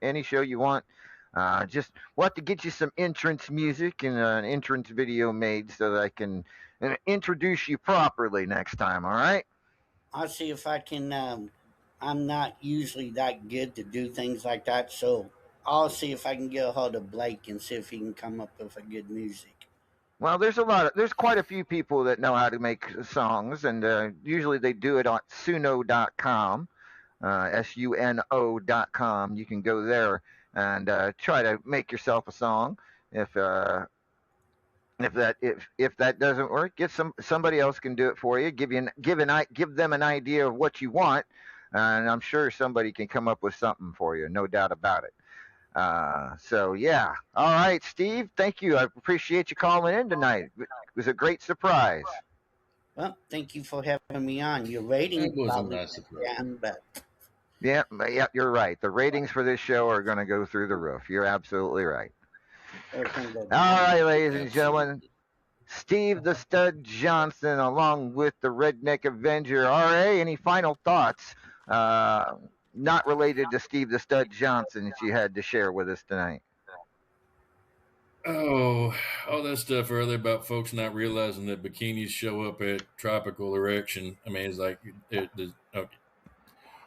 any show you want. Just we'll have to get you some entrance music and an entrance video made so that I can introduce you properly next time. All right? I'll see if I can. I'm not usually that good to do things like that, so I'll see if I can get a hold of Blake and see if he can come up with a good music. Well, there's quite a few people that know how to make songs, and usually they do it on suno.com, suno.com. You can go there and try to make yourself a song. If if that doesn't work, get somebody else can do it for you. Give them an idea of what you want, and I'm sure somebody can come up with something for you. No doubt about it. So yeah. All right, Steve. Thank you. I appreciate you calling in tonight. It was a great surprise. Well, thank you for having me on. Your That ratings was a probably nice surprise. down, but Yeah, you're right. The ratings for this show are going to go through the roof. You're absolutely right. they're gonna go All down. right, ladies and Absolutely. gentlemen. Steve the Stud Johnson, along with the Redneck Avenger. RA, any final thoughts? Not related to Steve the Stud Johnson that you had to share with us tonight. Oh, all that stuff earlier about folks not realizing that bikinis show up at tropical erection. I mean, it's like, okay,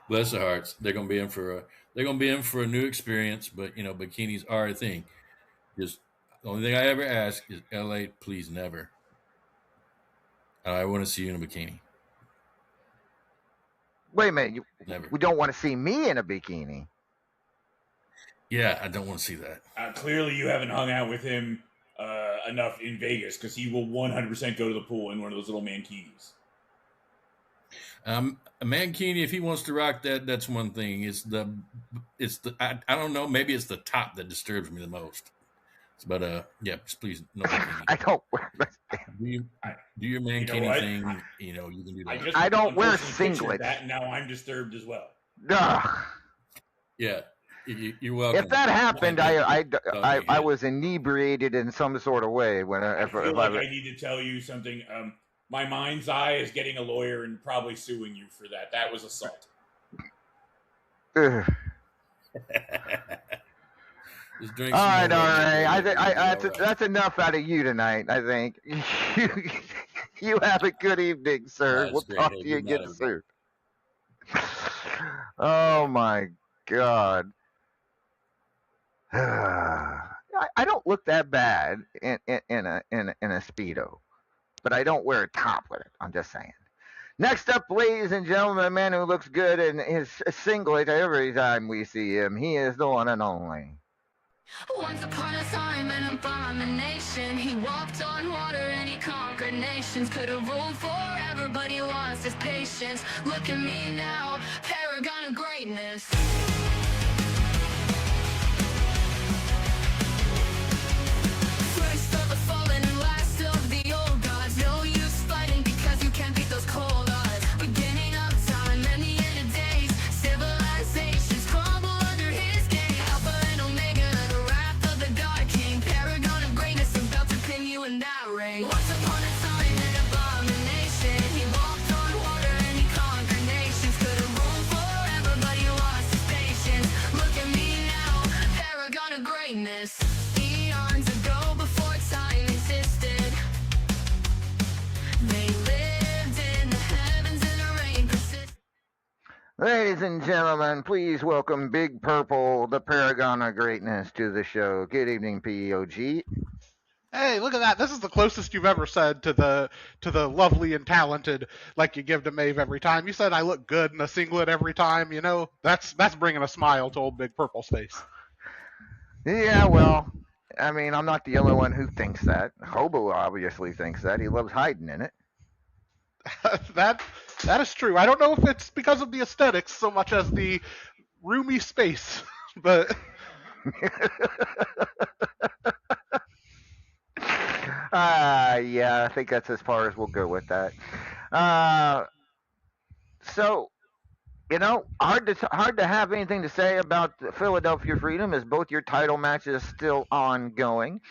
bless their hearts. They're gonna be in for a new experience. But bikinis are a thing. Just the only thing I ever ask is, LA, please never. I want to see you in a bikini. Wait a minute. Never. We don't want to see me in a bikini. Yeah, I don't want to see that. Clearly, you haven't hung out with him enough in Vegas because he will 100% go to the pool in one of those little mankinis. A mankini, if he wants to rock that, that's one thing. I don't know. Maybe it's the top that disturbs me the most. But yeah, just please no bikini. I don't wear. Do your mankini what? thing. You can do that. I don't wear unfortunately pictured singlets. That, and now I'm disturbed as well. Ugh. Yeah, You're welcome. If that happened, I again. was inebriated in some sort of way. When I if, feel if like I, I need to tell you something. My mind's eye is getting a lawyer and probably suing you for that. That was assault. ugh. Just drink All some right, more all Red right. Bull, you'll be all right. That's enough out of you tonight. I think you have a good evening, sir. That's We'll great. talk Hey, to you good night, again everybody. soon. Oh my God. I don't look that bad in a speedo, but I don't wear a top with it. I'm just saying. Next up, ladies and gentlemen, a man who looks good in his singlet every time we see him. He is the one and only. Once upon a time, an abomination. He walked on water and he conquered nations. Could have ruled forever, but he lost his patience. Look at me now, paragon of greatness. First of the fallen and last of the old gods. No use fighting because you can't beat those cold odds. Beginning of time and the end of days. Civilizations crumble under his gaze. Alpha and Omega, the wrath of the Dark King. Paragon of greatness, about to pin you in that ring. Once upon a time, an abomination. He walked on water and he conquered nations. Could have ruled forever, but he lost his patience. Look at me now, paragon of greatness. Eons ago, before time existed, they lived in the heavens and the rain persisted. Ladies and gentlemen, please welcome Big Purple, the paragon of greatness, to the show. Good evening, POG. Hey, look at that. This is the closest you've ever said to the lovely and talented like you give to Maeve every time. You said I look good in a singlet every time. You know, that's bringing a smile to old Big Purple's face. Yeah, well, I mean, I'm not the only one who thinks that. Hobo obviously thinks that. He loves hiding in it. that is true. I don't know if it's because of the aesthetics so much as the roomy space, but Yeah, I think that's as far as we'll go with that. So, hard to have anything to say about Philadelphia Freedom, as both your title matches still ongoing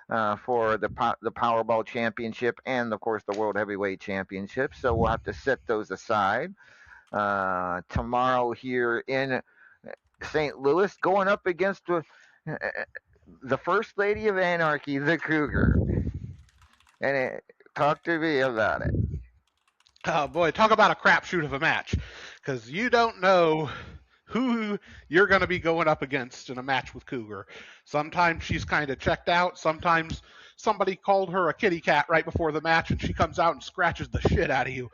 for the Powerball Championship and, of course, the World Heavyweight Championship. So we'll have to set those aside. Tomorrow here in St. Louis, going up against the First Lady of Anarchy, the Cougar. And talk to me about it. oh boy, talk about a crapshoot of a match, because you don't know who you're going to be going up against in a match with Cougar. Sometimes she's kind of checked out. Sometimes somebody called her a kitty cat right before the match, and she comes out and scratches the shit out of you.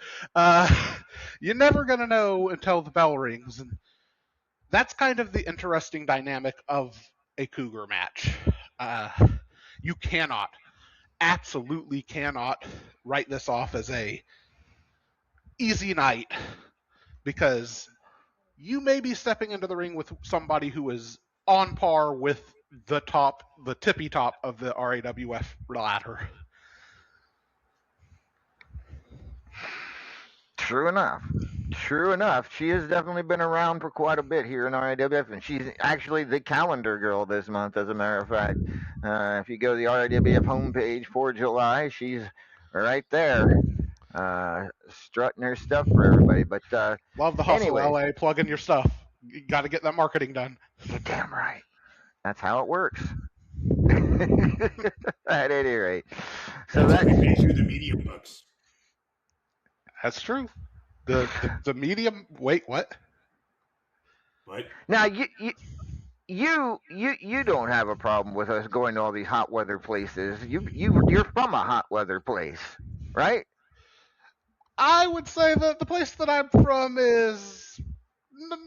You're never going to know until the bell rings, and that's kind of the interesting dynamic of a Cougar match. You absolutely cannot write this off as a easy night, because you may be stepping into the ring with somebody who is on par with the tippy top of the RAWF ladder. True enough. True enough. She has definitely been around for quite a bit here in RAWF, and she's actually the calendar girl this month, as a matter of fact. If you go to the RAWF homepage for July, she's right there, strutting her stuff for everybody. But Love the hustle, anyways, LA. Plug in your stuff. You got to get that marketing done. you're damn right. That's how it works. At any rate, so That's that how we pay through the medium books. That's true. The medium. Wait, what? But now you don't have a problem with us going to all these hot weather places. You're from a hot weather place, right? I would say that the place that I'm from is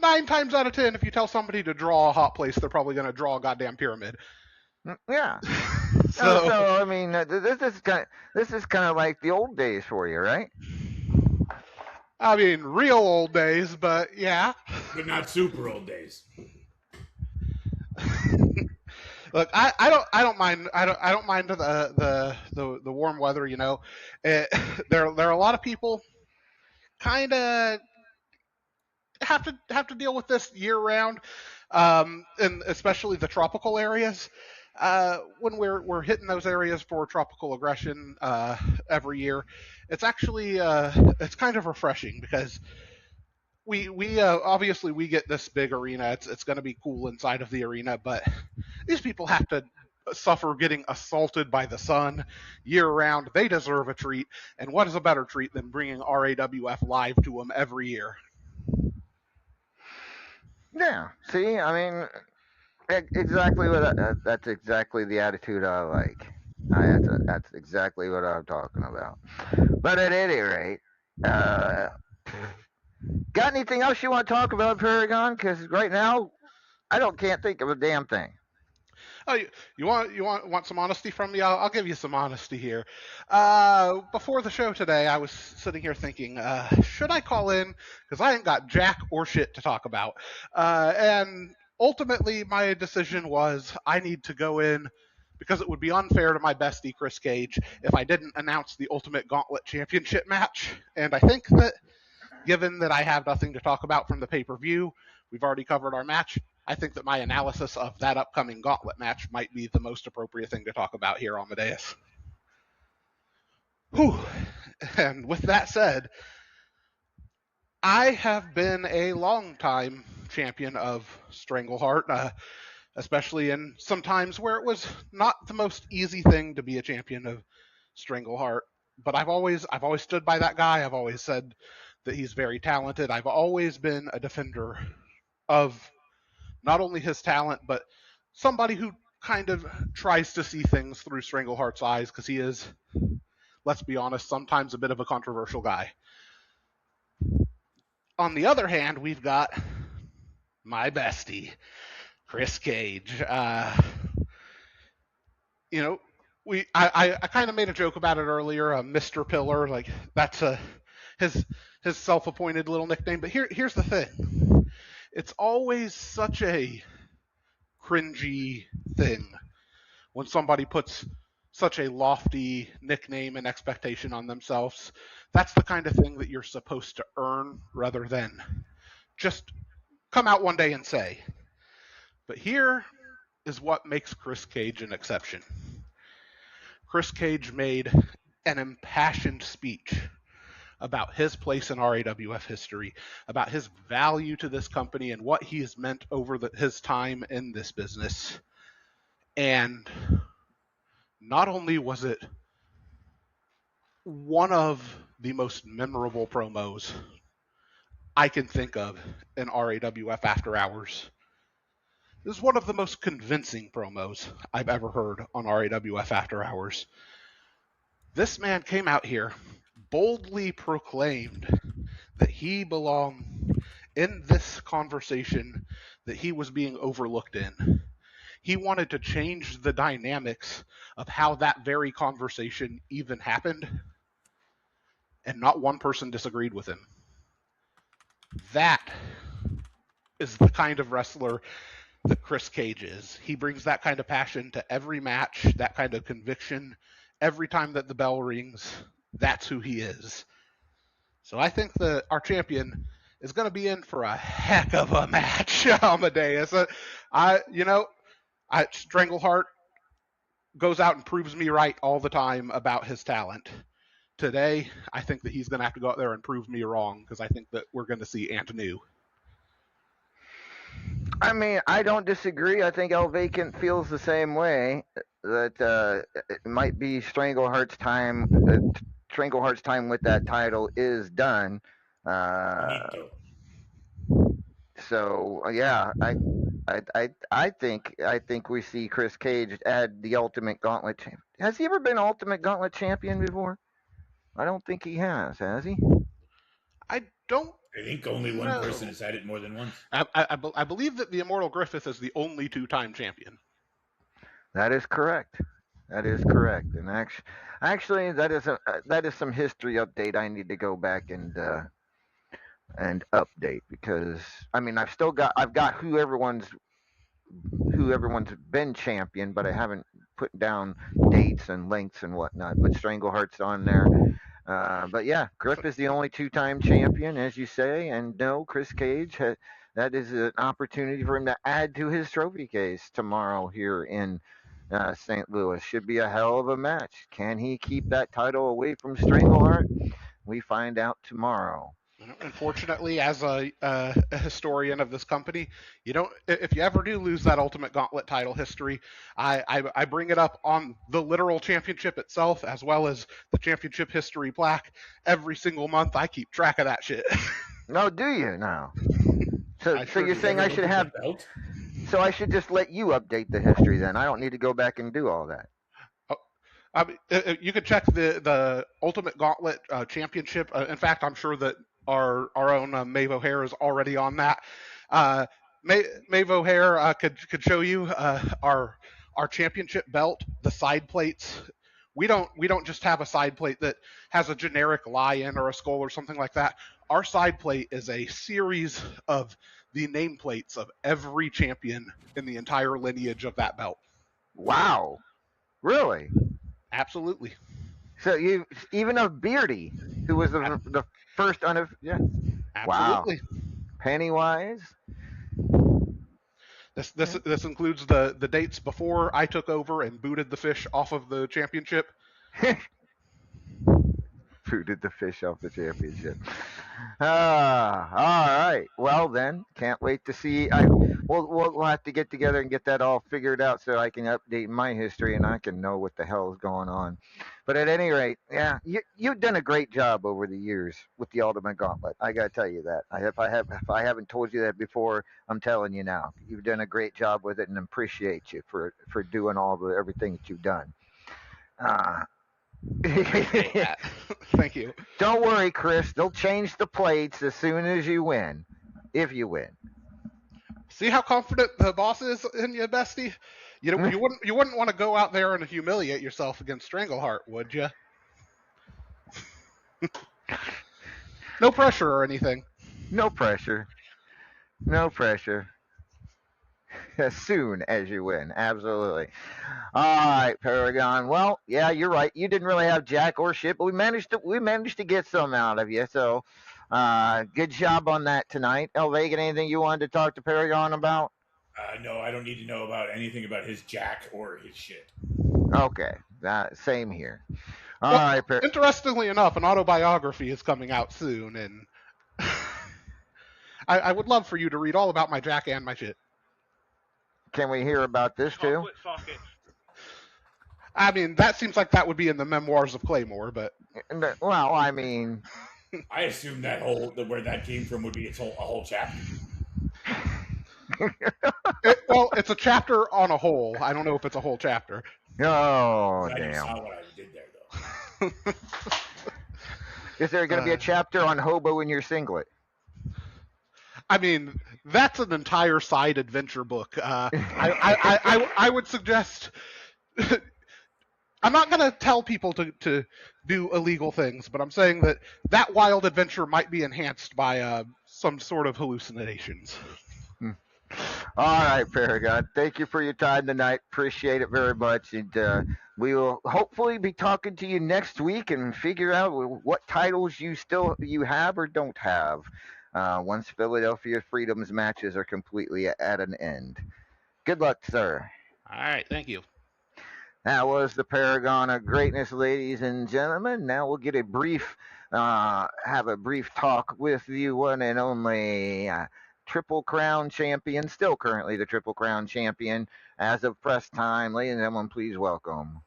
9 times out of 10. If you tell somebody to draw a hot place, they're probably going to draw a goddamn pyramid. Yeah. So, So I mean, this is kind of like the old days for you, right? I mean, real old days, but yeah. but not super old days. Look, I don't mind the warm weather. You know, there are a lot of people kind of have to deal with this year round. and especially the tropical areas. When we're hitting those areas for tropical aggression every year, it's actually it's kind of refreshing because we obviously we get this big arena. It's going to be cool inside of the arena, but these people have to suffer getting assaulted by the sun year round. They deserve a treat, and what is a better treat than bringing RAWF live to them every year? Yeah. See, I mean, exactly that's exactly the attitude I like. That's exactly what I'm talking about. But at any rate, uh, got anything else you want to talk about, Paragon? Because right now, can't think of a damn thing. Oh, you want some honesty from me? I'll give you some honesty here. Before the show today, I was sitting here thinking, should I call in? Because I ain't got jack or shit to talk about. And ultimately, my decision was I need to go in because it would be unfair to my bestie Chris Cage if I didn't announce the Ultimate Gauntlet Championship match. And I think that, given that I have nothing to talk about from the pay-per-view, we've already covered our match. I think that my analysis of that upcoming gauntlet match might be the most appropriate thing to talk about here on the dais. Whew. And with that said, I have been a long-time champion of Strangleheart, especially in some times where it was not the most easy thing to be a champion of Strangleheart. But I've always stood by that guy. I've always said that he's very talented. I've always been a defender of not only his talent, but somebody who kind of tries to see things through Strangleheart's eyes, because he is, let's be honest, sometimes a bit of a controversial guy. On the other hand, we've got my bestie, Chris Cage. I kind of made a joke about it earlier, Mr. Pillar, like that's his self-appointed little nickname. But here's the thing: it's always such a cringy thing when somebody puts such a lofty nickname and expectation on themselves. That's the kind of thing that you're supposed to earn rather than just come out one day and say. But here is what makes Chris Cage an exception. Chris Cage made an impassioned speech about his place in RAWF history, about his value to this company and what he has meant over his time in this business. And not only was it one of the most memorable promos I can think of in RAWF After Hours, this is one of the most convincing promos I've ever heard on RAWF After Hours. This man came out here, boldly proclaimed that he belonged in this conversation that he was being overlooked in. He wanted to change the dynamics of how that very conversation even happened, and not one person disagreed with him. That is the kind of wrestler that Chris Cage is. He brings that kind of passion to every match, that kind of conviction. Every time that the bell rings, that's who he is. So I think that our champion is going to be in for a heck of a match, Amadeus. Strangleheart goes out and proves me right all the time about his talent. Today, I think that he's going to have to go out there and prove me wrong, because I think that we're going to see Ant New. I mean, I don't disagree. I think El Vacant feels the same way. That it might be Strangleheart's time. Strangleheart's time with that title is done. So yeah, I think we see Chris Cage add the Ultimate Gauntlet. Has he ever been Ultimate Gauntlet champion before? I don't think he has he? I think only one person has had it more than once. I believe that the Immortal Griffith is the only two-time champion. That is correct. And actually, that is some history update I need to go back and update, because I mean I've got who everyone's been champion, but I haven't put down dates and lengths and whatnot. But Strangleheart's on there. But yeah, Griff is the only two-time champion, as you say, and no, Chris Cage that is an opportunity for him to add to his trophy case tomorrow here in St. Louis. Should be a hell of a match. Can he keep that title away from Strangleheart? We find out tomorrow. Unfortunately, as a historian of this company, you don't. If you ever do lose that Ultimate Gauntlet title history, I bring it up on the literal championship itself, as well as the championship history plaque. Every single month, I keep track of that shit. No, do you now? So sure you're do. saying I should have? belt? So I should just let you update the history then. I don't need to go back and do all that. I mean, you could check the Ultimate Gauntlet championship. In fact, I'm sure that our own Maeve O'Hare is already on that. Maeve O'Hare could show you our championship belt, the side plates. We don't just have a side plate that has a generic lion or a skull or something like that. Our side plate is a series of the nameplates of every champion in the entire lineage of that belt. Wow, really? Absolutely. So you even of Beardy, who was the first yeah. Absolutely. Wow. Pennywise. This includes the dates before I took over and booted the fish off of the championship. Booted the fish off the championship. All right. Well then, can't wait to see. We'll have to get together and get that all figured out so I can update my history and I can know what the hell is going on. But at any rate, yeah, you've done a great job over the years with the Ultimate Gauntlet. I gotta tell you that. If I haven't told you that before, I'm telling you now. You've done a great job with it and appreciate you for doing everything that you've done. Thank you. Don't worry, Chris. They'll change the plates as soon as you win, if you win. See how confident the boss is in you, bestie? You wouldn't want to go out there and humiliate yourself against Strangleheart, would you? No pressure or anything. No pressure. No pressure. As soon as you win, absolutely. All right, Paragon. Well, yeah, you're right. You didn't really have jack or shit, but we managed to get some out of you. So, good job on that tonight. Vegan, anything you wanted to talk to Paragon about? No, I don't need to know about anything about his jack or his shit. Okay, same here. All right. Interestingly enough, an autobiography is coming out soon, and I would love for you to read all about my jack and my shit. Can we hear about this too? I mean, that seems like that would be in the memoirs of Claymore, but well, I mean, I assume where that came from would be a whole chapter. It's a chapter on a whole. I don't know if it's a whole chapter. Oh, I damn! saw what I did there, though. Is there going to be a chapter on hobo in your singlet? I mean, that's an entire side adventure book. I would suggest. I'm not going to tell people to do illegal things, but I'm saying that wild adventure might be enhanced by some sort of hallucinations. All right, Paragon. Thank you for your time tonight. Appreciate it very much. And we will hopefully be talking to you next week and figure out what titles you have or don't have once Philadelphia Freedom's matches are completely at an end. Good luck, sir. All right. Thank you. That was the Paragon of Greatness, ladies and gentlemen. Now we'll get have a brief talk with the one and only Triple Crown champion, still currently the Triple Crown champion as of press time. Ladies and gentlemen, please welcome.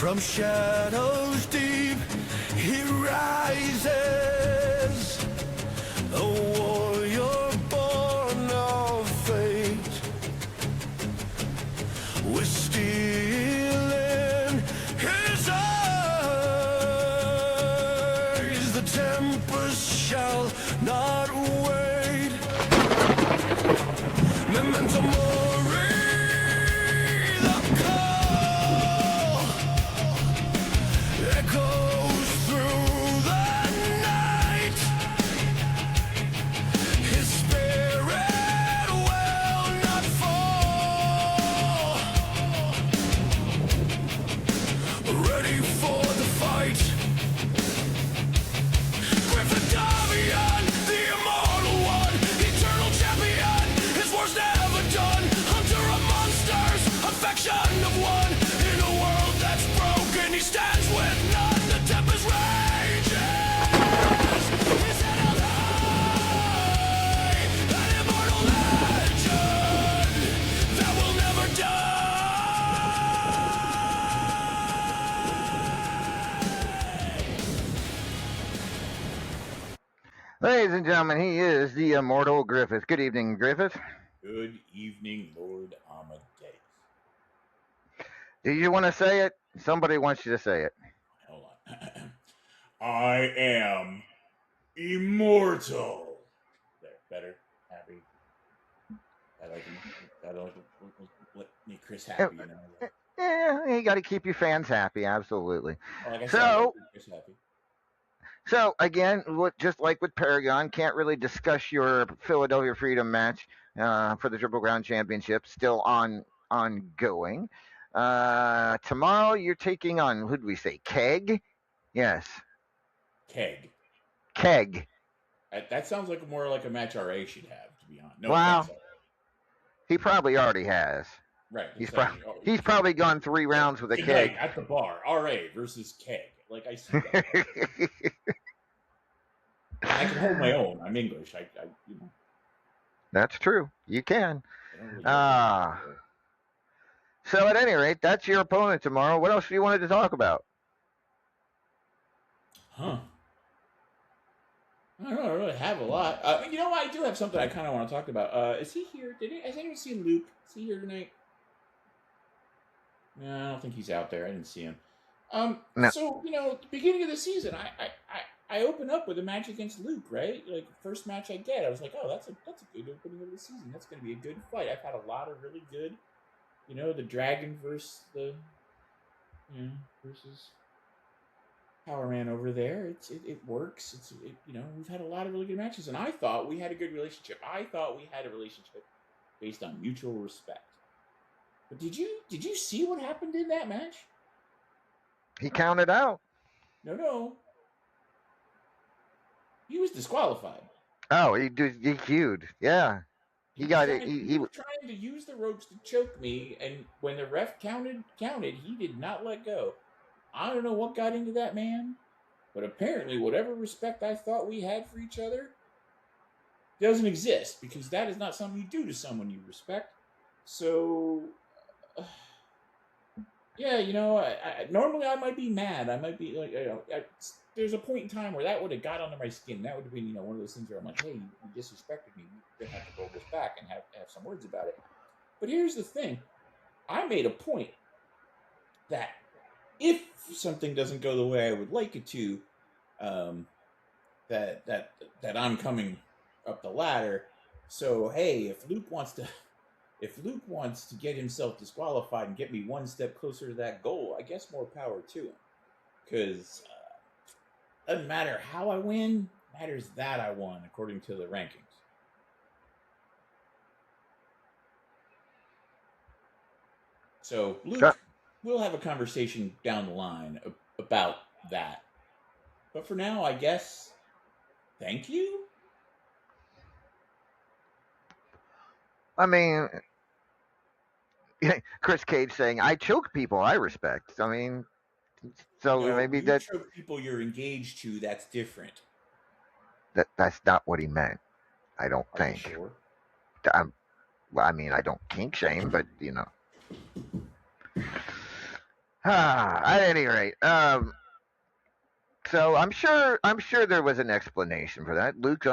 From shadows deep, he rises, a warrior born of fate. We're stealing his eyes. The tempest shall not wait. Memento mori, the Ladies and gentlemen, he is the immortal Griffith. Good evening, Griffith. Good evening, Lord Amadeus. Do you want to say it? Somebody wants you to say it. Hold on. I am immortal. There, better, happy. I like him. I don't let me Chris happy, you know. Yeah, you got to keep your fans happy. Absolutely. Well, like I said, I like Chris happy. So again, just like with Paragon, can't really discuss your Philadelphia Freedom match for the Triple Crown Championship. Still ongoing. Tomorrow you're taking on, who did we say? Keg? Yes. Keg. Keg. That sounds like more like a match RA should have, to be honest. No Wow. offense. He probably already has. Right. He's probably gone 3 rounds with a Keg. Tonight at the bar, RA versus Keg. Like, I see that. I can hold my own. I'm English. I you know. That's true. You can. Really So at any rate, that's your opponent tomorrow. What else do you wanted to talk about? Huh. I don't really have a lot. You know what? I do have something I kind of want to talk about. Is he here? Has anyone seen Luke? Is he here tonight? No, I don't think he's out there. I didn't see him. No. So, you know, at the beginning of the season, I open up with a match against Luke, right? Like, first match I get, I was like, oh, that's a good opening of the season. That's going to be a good fight. I've had a lot of really good, you know, the Dragon versus the, you know, versus Power Man over there. It works. You know, we've had a lot of really good matches, and I thought we had a good relationship. I thought we had a relationship based on mutual respect. But did you see what happened in that match? He counted out. No. He was disqualified. Oh, he DQ'd. Yeah. He got it. He was trying to use the ropes to choke me, and when the ref counted, he did not let go. I don't know what got into that man, but apparently whatever respect I thought we had for each other doesn't exist, because that is not something you do to someone you respect. So, yeah, you know, I normally I might be mad. I might be like, you know, there's a point in time where that would have got under my skin. That would have been, you know, one of those things where I'm like, hey, you disrespected me. You're gonna have to roll this back and have some words about it. But here's the thing: I made a point that if something doesn't go the way I would like it to, that I'm coming up the ladder. So hey, if Luke wants to get himself disqualified and get me one step closer to that goal, I guess more power to him. Because doesn't matter how I win, matters that I won, according to the rankings. So, Luke, we'll have a conversation down the line about that. But for now, I guess, thank you? I mean, Chris Cage saying, I choke people I respect. I mean, so No, maybe you choke people you're engaged to, that's different. That's not what he meant. I don't Are think. you sure? Well, I mean, I don't kink shame, but you know. At any rate, so I'm sure there was an explanation for that. Luke's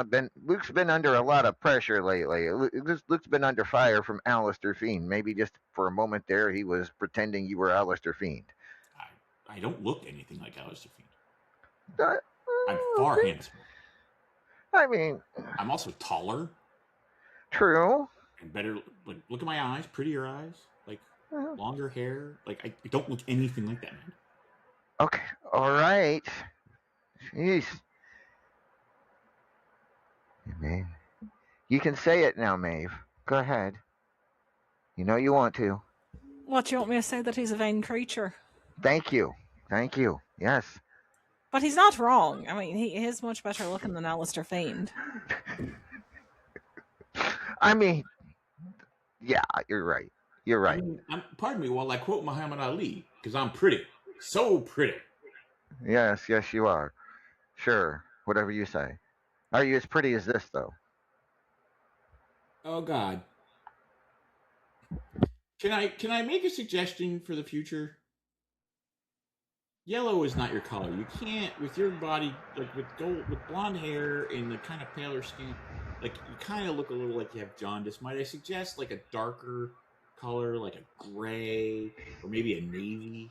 been under a lot of pressure lately. Luke's been under fire from Alistair Fiend. Maybe just for a moment there, he was pretending you were Alistair Fiend. I don't look anything like Alistair Fiend. I'm far handsomer. I mean, I'm also taller. True. And better. Like, look at my eyes, prettier eyes, like longer hair. Like I don't look anything like that, man. Okay, all right. Jeez. Man, you can say it now, Maeve. Go ahead. You know you want to. What, do you want me to say that he's a vain creature? Thank you. Yes. But he's not wrong. I mean, he is much better looking than Alistair Fiend. I mean, yeah, you're right. I mean, pardon me while I quote Muhammad Ali, because I'm pretty. So pretty. Yes, you are. Sure, whatever you say. Are you as pretty as this, though? Oh, God. Can I make a suggestion for the future? Yellow is not your color. You can't with your body like with blonde hair and the kind of paler skin. Like you kind of look a little like you have jaundice. Might I suggest like a darker color, like a gray or maybe a navy?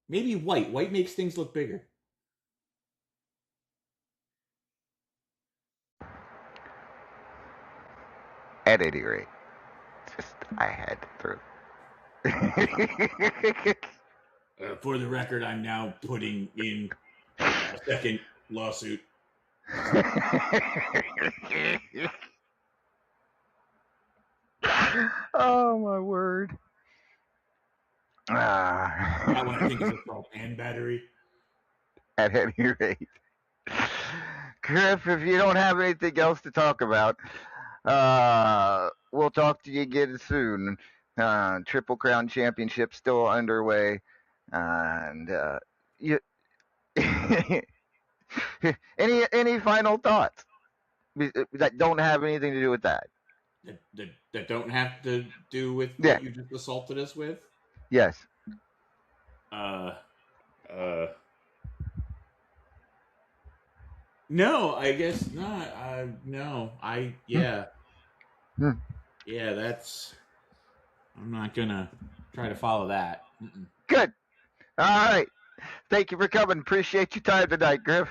Maybe white. White makes things look bigger. At any rate, just I had to throw. For the record, I'm now putting in a second lawsuit. Oh my word! That one I think is assault and battery. At any rate, Griff, if you don't have anything else to talk about, we'll talk to you again soon. Triple Crown Championship still underway, and you. any final thoughts that don't have anything to do with that? That don't have to do with Yeah. what you just assaulted us with. Yes. No, I guess not. No, yeah. Hmm. Yeah, that's. I'm not gonna try to follow that. Mm-mm. Good. All right. Thank you for coming. Appreciate your time tonight, Griff.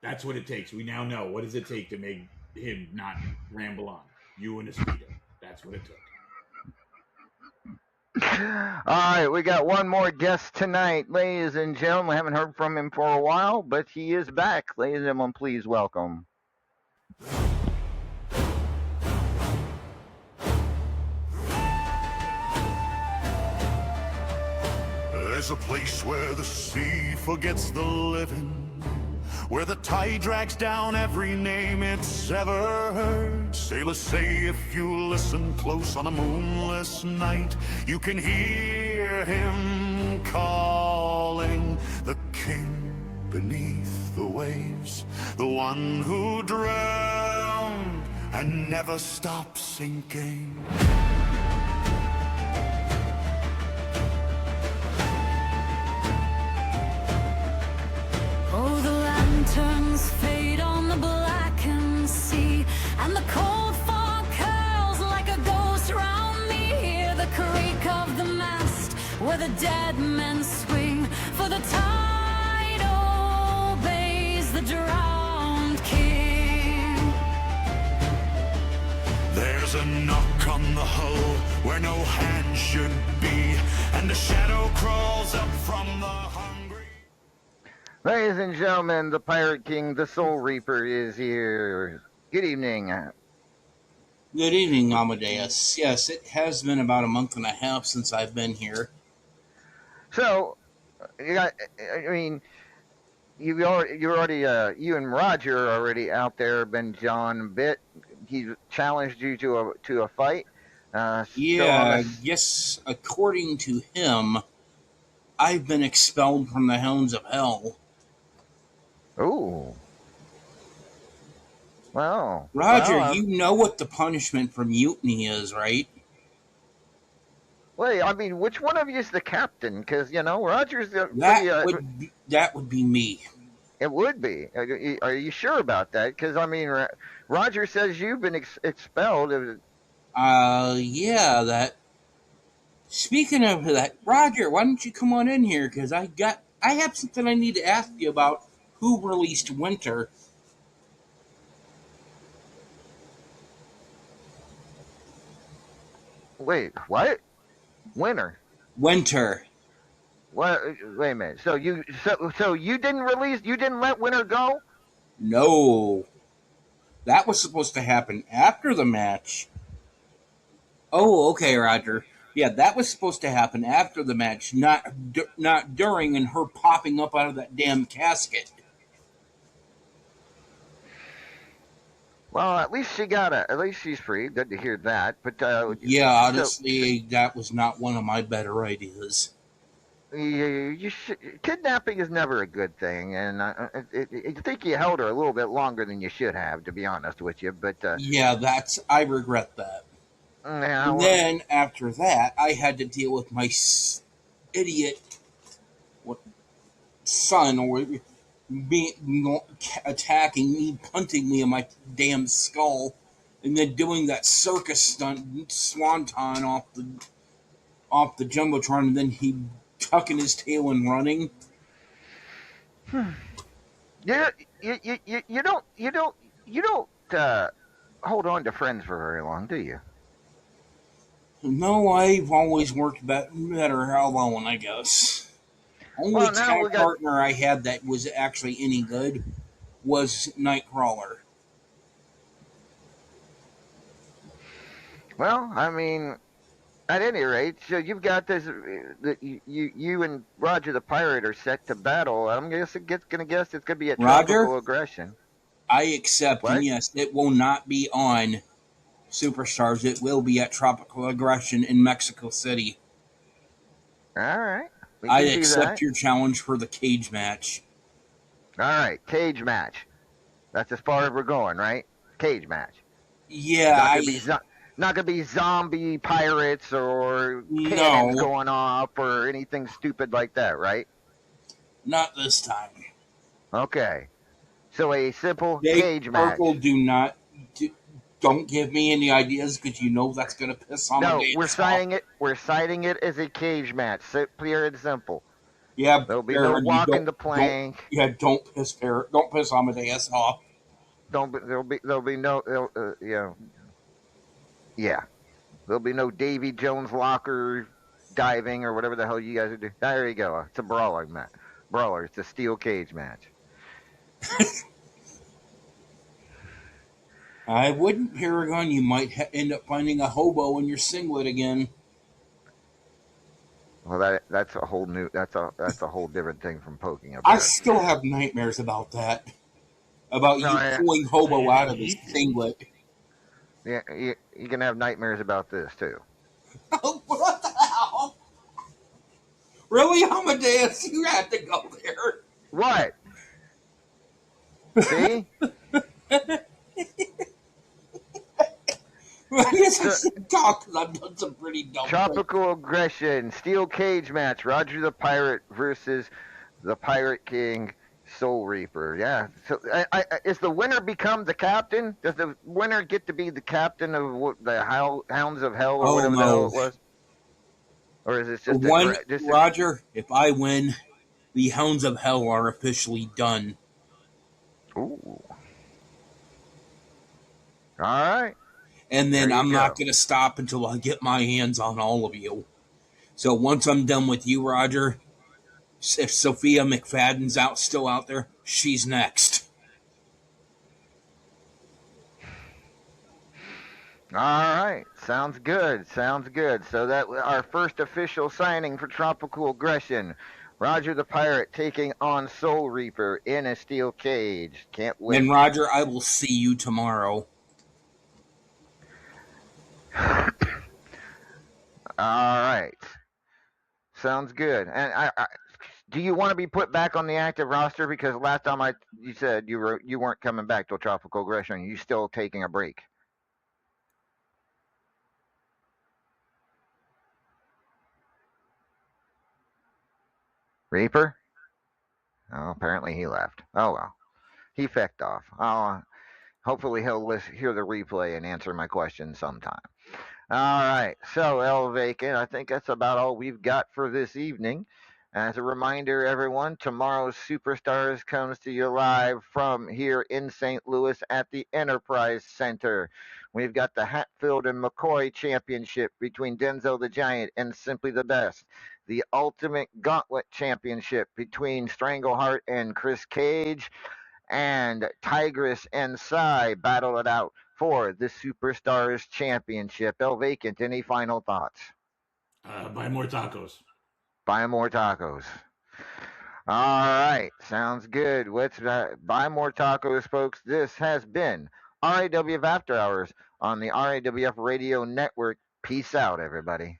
That's what it takes. We now know what does it take to make him not ramble on. You and a speedo. That's what it took. All right, we got one more guest tonight, ladies and gentlemen. We haven't heard from him for a while, but he is back. Ladies and gentlemen, please welcome. There's a place where the sea forgets the living, where the tide drags down every name it's ever heard. Sailors say if you listen close on a moonless night, you can hear him calling, the king beneath the waves, the one who drowned and never stopped sinking. Oh, the lanterns fade on the blackened sea, and the cold fog curls like a ghost round me. Hear the creak of the mast where the dead men swing, for the tide obeys the drowned king. There's a knock on the hull where no hand should be, and a shadow crawls up from the hungry. Ladies and gentlemen, the Pirate King, the Soul Reaper, is here. Good evening. Good evening, Amadeus. Yes, it has been about a month and a half since I've been here. So, you and Roger are already out there. Been John a bit. He challenged you to a fight. Yeah, yes, according to him, I've been expelled from the Hounds of Hell. Ooh. Well, Roger, you know what the punishment for mutiny is, right? Wait, I mean, which one of you is the captain? Because Roger's the That would be me. It would be. Are you sure about that? Because Roger says you've been expelled. Yeah, that. Speaking of that, Roger, why don't you come on in here? Because I have something I need to ask you about. Who released Winter? Wait, what? Winter. Winter. What? Wait a minute. So you didn't let Winter go? No. That was supposed to happen after the match. Oh, okay, Roger. Yeah, that was supposed to happen after the match, not during and her popping up out of that damn casket. Well, at least she's free. Good to hear that. But yeah, honestly, that was not one of my better ideas. Kidnapping is never a good thing, and I think you held her a little bit longer than you should have, to be honest with you. But yeah, I regret that. Yeah, And well, then after that, I had to deal with my idiot what, son or me attacking me, punting me in my damn skull, and then doing that circus stunt, swanton off the jumbotron, and then he tucking his tail and running. you you don't hold on to friends for very long, do you? No, I've always worked better alone, I guess. Only Well, now we tag got. partner I had that was actually any good was Nightcrawler. Well, I mean, at any rate, so you've got this. You and Roger the Pirate are set to battle. I'm gonna guess it's gonna be at Roger, Tropical Aggression. I accept, and What? yes, it will not be on Superstars. It will be at Tropical Aggression in Mexico City. All right, we I can do accept that. your challenge for the cage match. All right, cage match. That's as far as we're going, right? Cage match. Yeah, Not gonna be not gonna be zombie pirates or cannons no, going off or anything stupid like that, right? not this time. Okay. So a simple Jake cage Urkel, match. don't give me any ideas because you know that's going to piss No, we're Amadeus off. signing it. We're citing it as a cage match. Clear and simple. Yeah, There'll be no Baron, you walking the don't, plank. yeah, don't piss Amadeus off. Don't. There'll be no. Yeah. There'll be no Davy Jones locker diving or whatever the hell you guys are doing. There you go. It's a brawler match. Brawler. It's a steel cage match. I wouldn't, Paragon. You might end up finding a hobo in your singlet again. Well, that's a whole new. That's a whole different thing from poking a I bear. still have nightmares about that. About No, you pulling hobo out of his He- singlet. yeah, you can have nightmares about this too. What the hell? Really, Amadeus? You had to go there. What? See? I guess I So, should talk because I've done some pretty dumb things. Tropical Aggression, Steel Cage match, Roger the Pirate versus the Pirate King, Soul Reaper. Yeah. So, is the winner become the captain? Does the winner get to be the captain of the Hounds of Hell or Oh whatever the hell no. it was? Or is this just Roger, if I win, the Hounds of Hell are officially done. Ooh. All right. And then There you I'm not go. going to stop until I get my hands on all of you. So once I'm done with you, Roger, if Sophia McFadden's still out there, she's next. All right, sounds good. Sounds good. So that our first official signing for Tropical Aggression. Roger the Pirate taking on Soul Reaper in a steel cage. Can't And wait. Roger, I will see you tomorrow. All right, sounds good. And do you want to be put back on the active roster? Because last time you said you weren't coming back till Tropical Aggression. You still taking a break? Reaper? Oh, apparently he left. Oh well, he fecked off. Oh, hopefully he'll hear the replay and answer my question sometime. All right, so El Vacant, I think that's about all we've got for this evening. As a reminder, everyone, tomorrow's Superstars comes to you live from here in St. Louis at the Enterprise Center. We've got the Hatfield and McCoy Championship between Denzel the Giant and Simply the Best. The Ultimate Gauntlet Championship between Strangleheart and Chris Cage. And Tigress and Psy battle it out for the Superstars Championship. El Vacant, any final thoughts? Buy more tacos. Buy more tacos. All right, sounds good. Let's buy more tacos, folks. This has been RAWF After Hours on the RAWF Radio Network. Peace out, everybody.